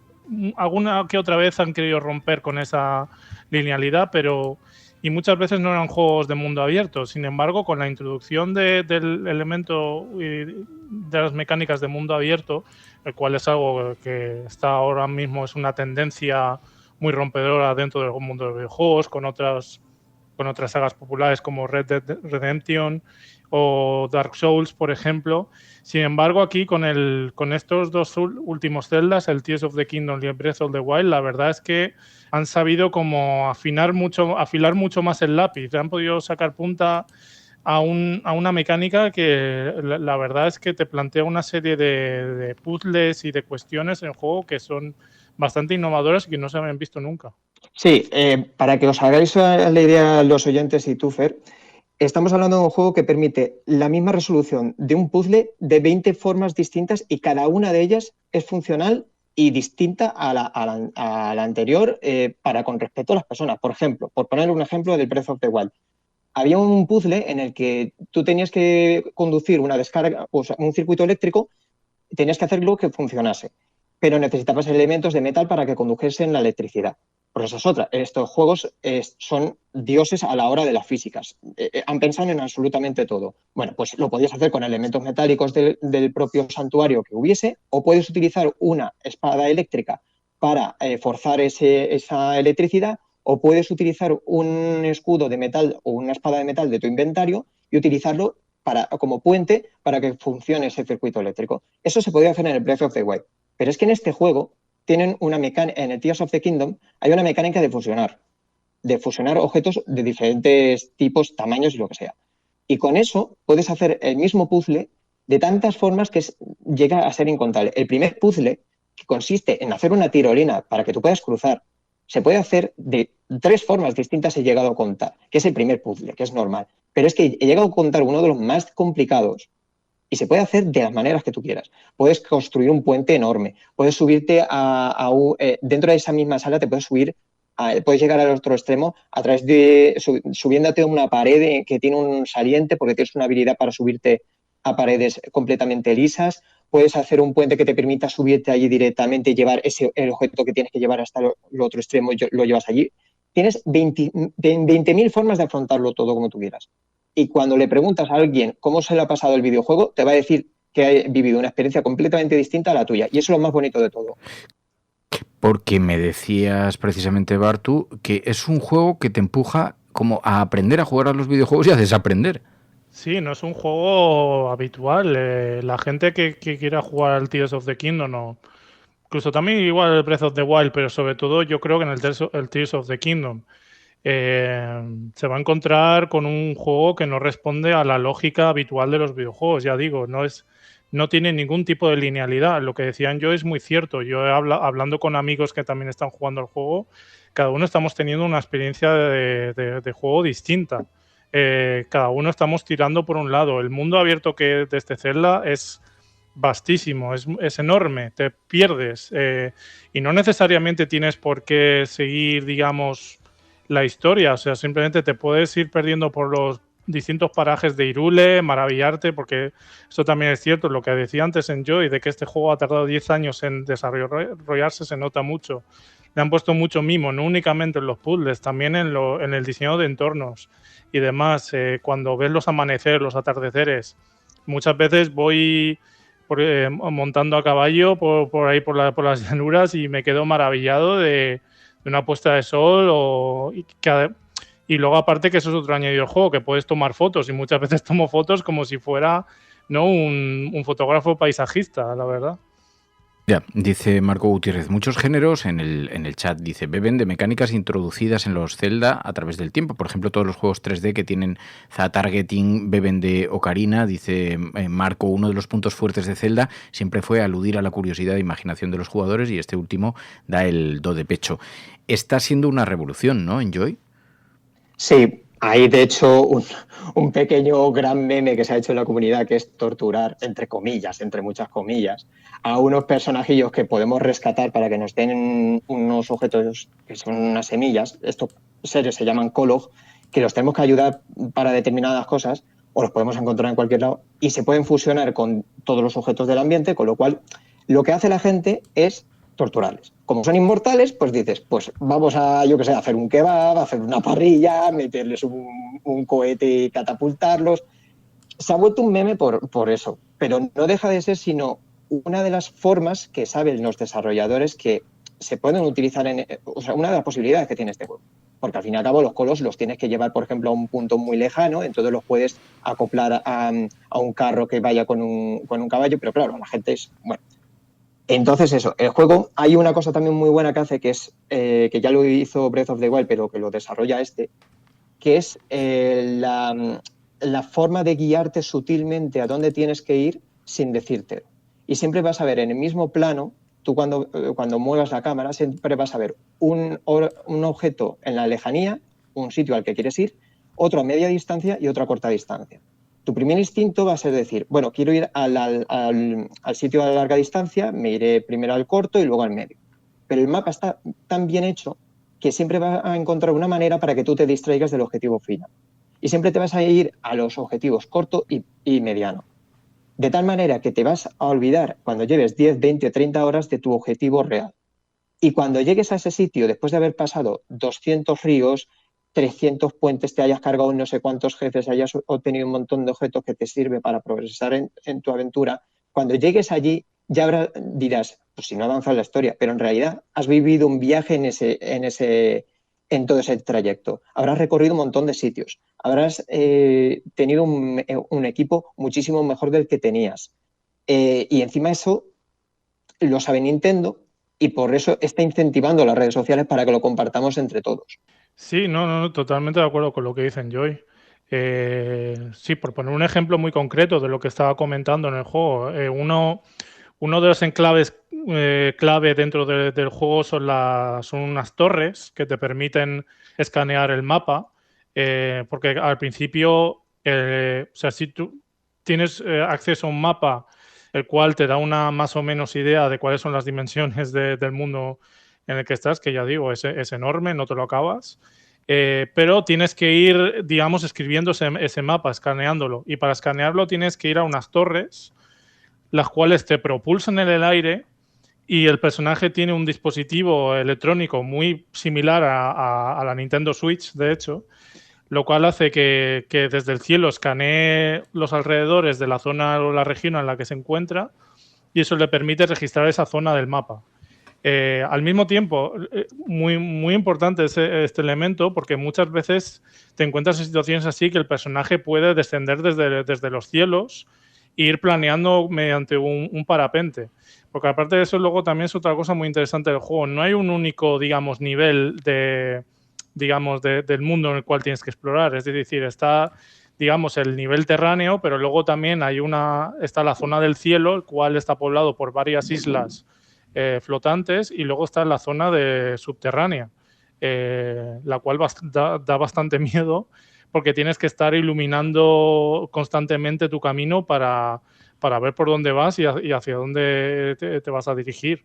alguna que otra vez han querido romper con esa linealidad, y muchas veces no eran juegos de mundo abierto. Sin embargo, con la introducción del elemento de las mecánicas de mundo abierto, el cual es algo que está ahora mismo, es una tendencia muy rompedora dentro del mundo de los videojuegos, con otras sagas populares como Red Dead Redemption o Dark Souls, por ejemplo. Sin embargo, aquí con estos dos últimos Zeldas, el Tears of the Kingdom y el Breath of the Wild, la verdad es que han sabido como afilar mucho más el lápiz. Han podido sacar punta a una mecánica que la verdad es que te plantea una serie de puzzles y de cuestiones en el juego que son bastante innovadoras y que no se habían visto nunca. Sí, para que os hagáis la idea los oyentes y tú, Fer, estamos hablando de un juego que permite la misma resolución de un puzzle de 20 formas distintas, y cada una de ellas es funcional y distinta a la anterior con respecto a las personas. Por ejemplo, por poner un ejemplo del Breath of the Wild, había un puzzle en el que tú tenías que conducir una descarga, o sea, un circuito eléctrico, tenías que hacerlo que funcionase, pero necesitabas elementos de metal para que condujesen la electricidad. Porque esa es otra. Estos juegos son dioses a la hora de las físicas. Han pensado en absolutamente todo. Bueno, pues lo podías hacer con elementos metálicos del propio santuario que hubiese, o puedes utilizar una espada eléctrica para forzar esa electricidad, o puedes utilizar un escudo de metal o una espada de metal de tu inventario y utilizarlo como puente para que funcione ese circuito eléctrico. Eso se podía hacer en el Breath of the Wild. Pero es que en este juego tienen una mecánica, en el Tears of the Kingdom hay una mecánica de fusionar objetos de diferentes tipos, tamaños y lo que sea. Y con eso puedes hacer el mismo puzzle de tantas formas que llega a ser incontable. El primer puzzle, que consiste en hacer una tirolina para que tú puedas cruzar, se puede hacer de 3 formas distintas, he llegado a contar, que es el primer puzzle, que es normal. Pero es que he llegado a contar uno de los más complicados y se puede hacer de las maneras que tú quieras. Puedes construir un puente enorme, puedes subirte dentro de esa misma sala te puedes subir, puedes llegar al otro extremo a través de subiéndote a una pared que tiene un saliente porque tienes una habilidad para subirte a paredes completamente lisas. Puedes hacer un puente que te permita subirte allí directamente y llevar el objeto que tienes que llevar hasta el otro extremo y lo llevas allí. Tienes 20.000 formas de afrontarlo todo como tú quieras. Y cuando le preguntas a alguien cómo se le ha pasado el videojuego, te va a decir que ha vivido una experiencia completamente distinta a la tuya. Y eso es lo más bonito de todo. Porque me decías precisamente, Bartu, que es un juego que te empuja como a aprender a jugar a los videojuegos y a desaprender. Sí, no es un juego habitual. La gente que quiera jugar al Tears of the Kingdom, no. Incluso también igual el Breath of the Wild, pero sobre todo yo creo que en el Tears of the Kingdom se va a encontrar con un juego que no responde a la lógica habitual de los videojuegos. Ya digo, no tiene ningún tipo de linealidad. Lo que decían yo es muy cierto. Yo hablando con amigos que también están jugando al juego, cada uno estamos teniendo una experiencia de juego distinta. Cada uno estamos tirando por un lado. El mundo abierto que de este Zelda es vastísimo, es enorme, te pierdes y no necesariamente tienes por qué seguir, digamos, la historia, o sea, simplemente te puedes ir perdiendo por los distintos parajes de Hyrule, maravillarte, porque eso también es cierto, lo que decía antes en Joy, de que este juego ha tardado 10 años en desarrollarse, se nota mucho. Le han puesto mucho mimo, no únicamente en los puzzles, también en el diseño de entornos y demás. Cuando ves los amaneceres, los atardeceres, muchas veces voy montando a caballo por ahí por las llanuras y me quedo maravillado de una puesta de sol y luego aparte que eso es otro añadido del juego, que puedes tomar fotos y muchas veces tomo fotos como si fuera un fotógrafo paisajista, la verdad. Ya, dice Marco Gutiérrez, muchos géneros en el chat, dice, beben de mecánicas introducidas en los Zelda a través del tiempo. Por ejemplo, todos los juegos 3D que tienen Z-targeting beben de Ocarina. Dice Marco, uno de los puntos fuertes de Zelda siempre fue aludir a la curiosidad e imaginación de los jugadores y este último da el do de pecho. Está siendo una revolución, ¿no, Enjoy? Sí, hay de hecho un pequeño gran meme que se ha hecho en la comunidad que es torturar, entre comillas, entre muchas comillas, a unos personajillos que podemos rescatar para que nos den unos objetos que son unas semillas. Estos seres se llaman Kolog, que los tenemos que ayudar para determinadas cosas o los podemos encontrar en cualquier lado y se pueden fusionar con todos los objetos del ambiente, con lo cual lo que hace la gente es torturarles. Como son inmortales, pues dices, pues vamos a, yo qué sé, hacer un kebab, hacer una parrilla, meterles un cohete y catapultarlos. Se ha vuelto un meme por eso, pero no deja de ser sino una de las formas que saben los desarrolladores que se pueden utilizar o sea, una de las posibilidades que tiene este juego. Porque al fin y al cabo los colos los tienes que llevar, por ejemplo, a un punto muy lejano, entonces los puedes acoplar a un carro que vaya con un caballo, pero claro, la gente es... bueno. Entonces eso, el juego, hay una cosa también muy buena que hace, que es que ya lo hizo Breath of the Wild, pero que lo desarrolla que es la forma de guiarte sutilmente a dónde tienes que ir sin decírtelo. Y siempre vas a ver en el mismo plano, tú cuando muevas la cámara, siempre vas a ver un objeto en la lejanía, un sitio al que quieres ir, otro a media distancia y otro a corta distancia. Tu primer instinto va a ser decir, bueno, quiero ir al sitio a larga distancia, me iré primero al corto y luego al medio. Pero el mapa está tan bien hecho que siempre va a encontrar una manera para que tú te distraigas del objetivo final. Y siempre te vas a ir a los objetivos corto y mediano. De tal manera que te vas a olvidar cuando lleves 10, 20 o 30 horas de tu objetivo real. Y cuando llegues a ese sitio, después de haber pasado 200 ríos, 300 puentes, te hayas cargado no sé cuántos jefes, hayas obtenido un montón de objetos que te sirve para progresar en tu aventura, cuando llegues allí ya dirás, pues si no avanza la historia, pero en realidad has vivido un viaje en todo ese trayecto. Habrás recorrido un montón de sitios, habrás tenido un equipo muchísimo mejor del que tenías. Y encima eso lo sabe Nintendo y por eso está incentivando las redes sociales para que lo compartamos entre todos. Sí, no, totalmente de acuerdo con lo que dicen Joy. Sí, por poner un ejemplo muy concreto de lo que estaba comentando en el juego, uno de los enclaves clave dentro del juego son unas torres que te permiten escanear el mapa, porque al principio, o sea, si tú tienes acceso a un mapa el cual te da una más o menos idea de cuáles son las dimensiones del mundo en el que estás, que ya digo, es enorme, no te lo acabas, pero tienes que ir, digamos, escribiendo ese mapa, escaneándolo, y para escanearlo tienes que ir a unas torres, las cuales te propulsan en el aire, y el personaje tiene un dispositivo electrónico muy similar a la Nintendo Switch, de hecho, lo cual hace que desde el cielo escanee los alrededores de la zona o la región en la que se encuentra, y eso le permite registrar esa zona del mapa. Al mismo tiempo, muy, muy importante este elemento, porque muchas veces te encuentras en situaciones así que el personaje puede descender desde los cielos e ir planeando mediante un parapente. Porque aparte de eso, luego también es otra cosa muy interesante del juego. No hay un único, digamos, nivel del mundo en el cual tienes que explorar. Es decir, está, digamos, el nivel terráneo, pero luego también está la zona del cielo, el cual está poblado por varias islas flotantes, y luego está la zona subterránea, la cual da bastante miedo, porque tienes que estar iluminando constantemente tu camino para ver por dónde vas y hacia dónde te vas a dirigir.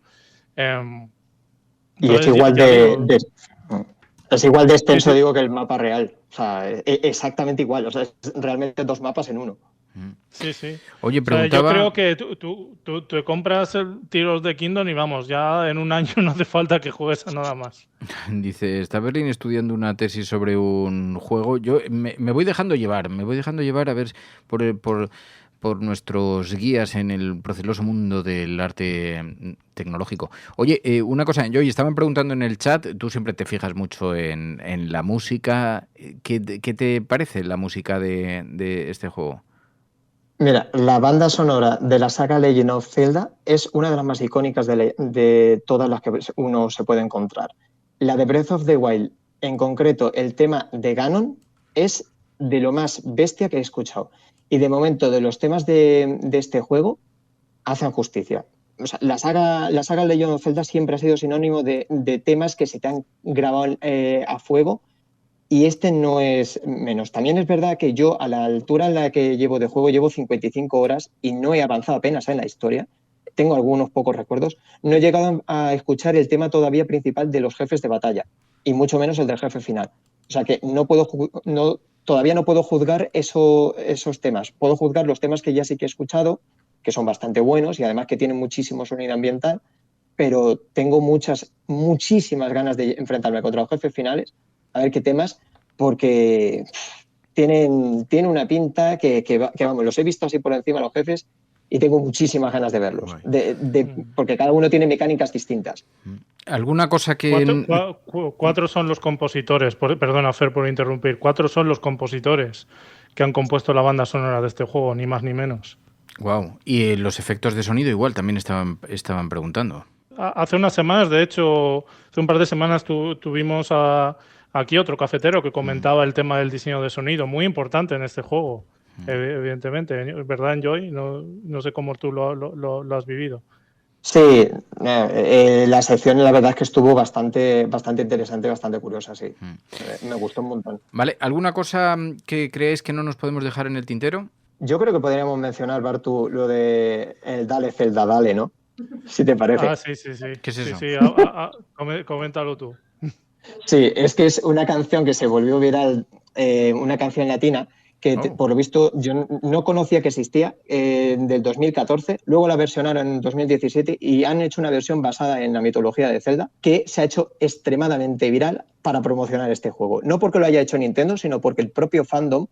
Y es igual es igual de extenso, sí. Digo, que el mapa real. O sea, exactamente igual. O sea, es realmente 2 mapas en uno. Sí, sí. Oye, preguntaba... yo creo que tú te compras el Tears of the Kingdom y vamos, ya en un año no hace falta que juegues a nada más. Dice, está Berlín estudiando una tesis sobre un juego. Yo me voy dejando llevar, a ver por nuestros guías en el proceloso mundo del arte tecnológico. Oye, una cosa, yo estaban preguntando en el chat, tú siempre te fijas mucho en la música. ¿Qué te parece la música de este juego? Mira, la banda sonora de la saga Legend of Zelda es una de las más icónicas de todas las que uno se puede encontrar. La de Breath of the Wild, en concreto el tema de Ganon, es de lo más bestia que he escuchado. Y de momento, de los temas de este juego, hacen justicia. O sea, la saga Legend of Zelda siempre ha sido sinónimo de temas que se te han grabado a fuego, y este no es menos. También es verdad que yo, a la altura en la que llevo de juego, llevo 55 horas y no he avanzado apenas en la historia. Tengo algunos pocos recuerdos. No he llegado a escuchar el tema todavía principal de los jefes de batalla, y mucho menos el del jefe final. O sea que todavía no puedo juzgar esos temas. Puedo juzgar los temas que ya sí que he escuchado, que son bastante buenos y además que tienen muchísimo sonido ambiental, pero tengo muchísimas ganas de enfrentarme contra los jefes finales, a ver qué temas, porque tienen una pinta que vamos, los he visto así por encima los jefes y tengo muchísimas ganas de verlos, porque cada uno tiene mecánicas distintas. ¿Alguna cosa que...? 4 son los compositores, perdona Fer por interrumpir, 4 son los compositores que han compuesto la banda sonora de este juego, ni más ni menos. Wow. Y los efectos de sonido igual también estaban preguntando. Hace unas semanas, de hecho, hace un par de semanas tuvimos aquí otro cafetero que comentaba el tema del diseño de sonido, muy importante en este juego, evidentemente, ¿verdad, Joy? No sé cómo tú lo has vivido. Sí, la sección la verdad es que estuvo bastante interesante, bastante curiosa, sí. Me gustó un montón. Vale, ¿alguna cosa que creéis que no nos podemos dejar en el tintero? Yo creo que podríamos mencionar, Bartu, lo de el Dale Zelda Dale, ¿no? Si te parece. Ah, sí. ¿Qué es eso? Sí, coméntalo tú. Sí, es que es una canción que se volvió viral, una canción latina, que por lo visto yo no conocía que existía, del 2014, luego la versionaron en 2017 y han hecho una versión basada en la mitología de Zelda que se ha hecho extremadamente viral para promocionar este juego. No porque lo haya hecho Nintendo, sino porque el propio fandom,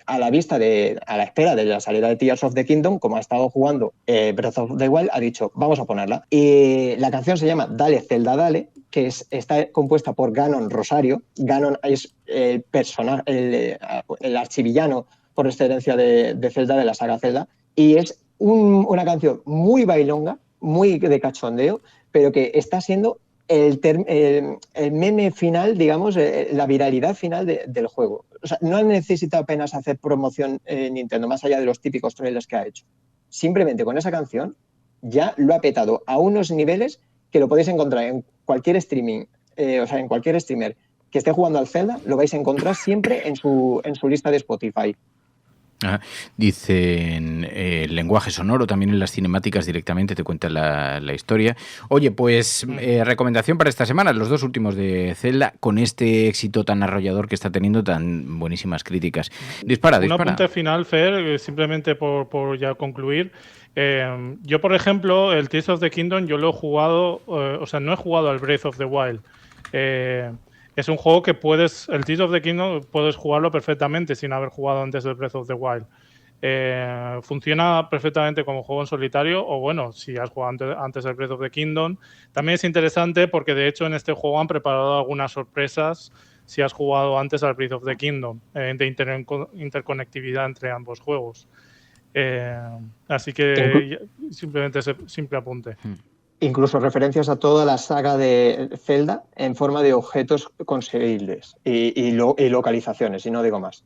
a la espera de la salida de Tears of the Kingdom, como ha estado jugando Breath of the Wild, ha dicho, vamos a ponerla. Y la canción se llama Dale Zelda Dale, que está compuesta por Ganon Rosario. Ganon es el personaje, el archivillano por excelencia de Zelda, de la saga Zelda, y es una canción muy bailonga, muy de cachondeo, pero que está siendo el meme final, digamos, la viralidad final del juego. O sea, no ha necesitado apenas hacer promoción Nintendo, más allá de los típicos trailers que ha hecho. Simplemente con esa canción ya lo ha petado a unos niveles que lo podéis encontrar en cualquier streaming, en cualquier streamer que esté jugando al Zelda, lo vais a encontrar siempre en su lista de Spotify. Dicen el lenguaje sonoro, también en las cinemáticas directamente te cuentan la historia. Oye, pues recomendación para esta semana, los 2 últimos de Zelda, con este éxito tan arrollador que está teniendo, tan buenísimas críticas. Dispara. Un apunte final, Fer, simplemente por ya concluir. Yo, por ejemplo, el Tears of the Kingdom, yo lo he jugado, no he jugado al Breath of the Wild. Es un juego que el Tears of the Kingdom puedes jugarlo perfectamente sin haber jugado antes el Breath of the Wild. Funciona perfectamente como juego en solitario, o bueno, si has jugado antes el Breath of the Kingdom. También es interesante porque de hecho en este juego han preparado algunas sorpresas si has jugado antes al Breath of the Kingdom, de interconectividad entre ambos juegos. Así que simplemente ese simple apunte. Incluso referencias a toda la saga de Zelda en forma de objetos conseguibles y localizaciones, y no digo más.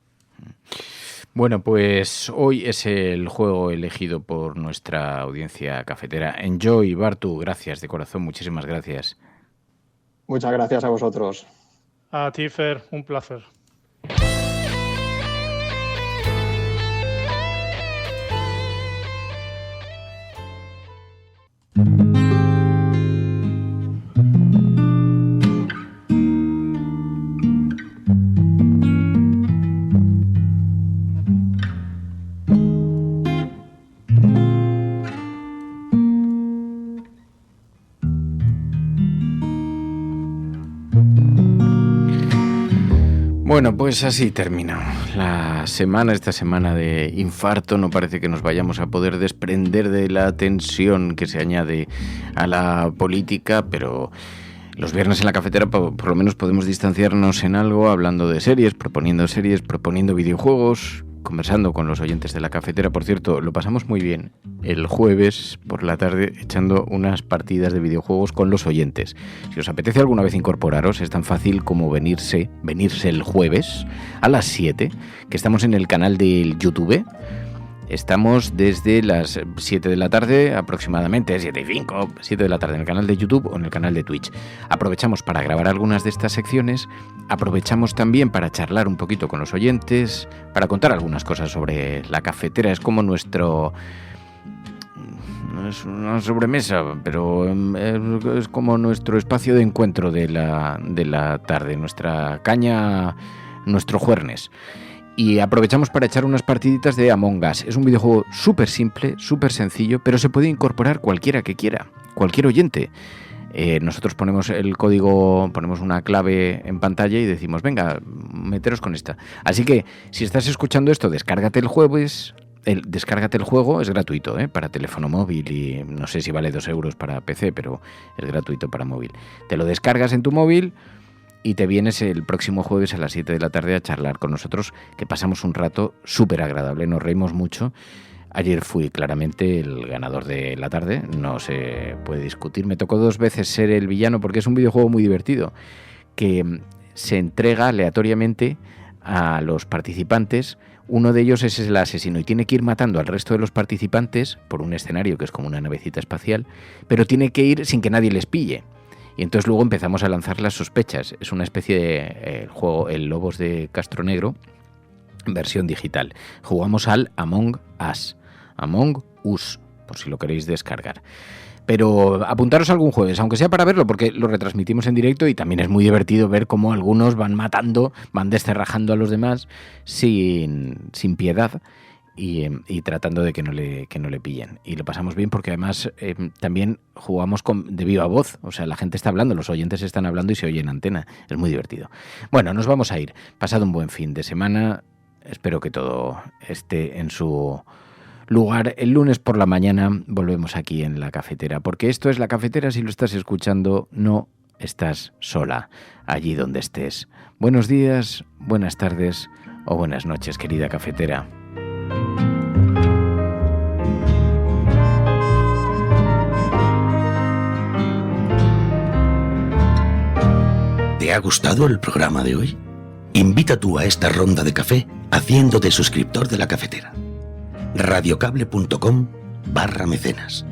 Bueno, pues hoy es el juego elegido por nuestra audiencia cafetera. Enjoy, Bartu, gracias de corazón, muchísimas gracias. Muchas gracias a vosotros. A ti, Fer, un placer. Bueno, pues así termina esta semana de infarto. No parece que nos vayamos a poder desprender de la tensión que se añade a la política, pero los viernes en la cafetera por lo menos podemos distanciarnos en algo, hablando de series, proponiendo videojuegos, conversando con los oyentes de la cafetera. Por cierto, lo pasamos muy bien el jueves por la tarde echando unas partidas de videojuegos con los oyentes. Si os apetece alguna vez incorporaros, es tan fácil como venirse el jueves a las 7, que estamos en el canal del YouTube. Estamos desde las 7 de la tarde, aproximadamente 7 de la tarde en el canal de YouTube o en el canal de Twitch. Aprovechamos para grabar algunas de estas secciones, aprovechamos también para charlar un poquito con los oyentes, para contar algunas cosas sobre la cafetera. Es como no es una sobremesa, pero es como nuestro espacio de encuentro de la tarde, nuestra caña, nuestro juernes. Y aprovechamos para echar unas partiditas de Among Us. Es un videojuego súper simple, súper sencillo, pero se puede incorporar cualquiera que quiera, cualquier oyente. Nosotros ponemos el código, ponemos una clave en pantalla y decimos, venga, meteros con esta. Así que, si estás escuchando esto, descárgate el juego, es gratuito, para teléfono móvil y no sé si vale 2 euros para PC, pero es gratuito para móvil. Te lo descargas en tu móvil y te vienes el próximo jueves a las 7 de la tarde a charlar con nosotros, que pasamos un rato súper agradable, nos reímos mucho. Ayer fui claramente el ganador de la tarde, no se puede discutir. Me tocó 2 veces ser el villano porque es un videojuego muy divertido, que se entrega aleatoriamente a los participantes. Uno de ellos es el asesino y tiene que ir matando al resto de los participantes por un escenario que es como una navecita espacial, pero tiene que ir sin que nadie les pille. Y entonces luego empezamos a lanzar las sospechas. Es una especie de juego, el Lobos de Castro Negro, en versión digital. Jugamos al Among Us, por si lo queréis descargar. Pero apuntaros algún jueves, aunque sea para verlo, porque lo retransmitimos en directo y también es muy divertido ver cómo algunos van matando, van descerrajando a los demás sin piedad. Y tratando de que no le pillen. Y lo pasamos bien porque además también jugamos de viva voz. O sea, la gente está hablando, los oyentes están hablando y se oye en antena. Es muy divertido. Bueno, nos vamos a ir. Pasad un buen fin de semana. Espero que todo esté en su lugar. El lunes por la mañana volvemos aquí en La Cafetera. Porque esto es La Cafetera. Si lo estás escuchando, no estás sola allí donde estés. Buenos días, buenas tardes o buenas noches, querida cafetera. ¿Te ha gustado el programa de hoy? Invita tú a esta ronda de café haciéndote suscriptor de La Cafetera. radiocable.com/mecenas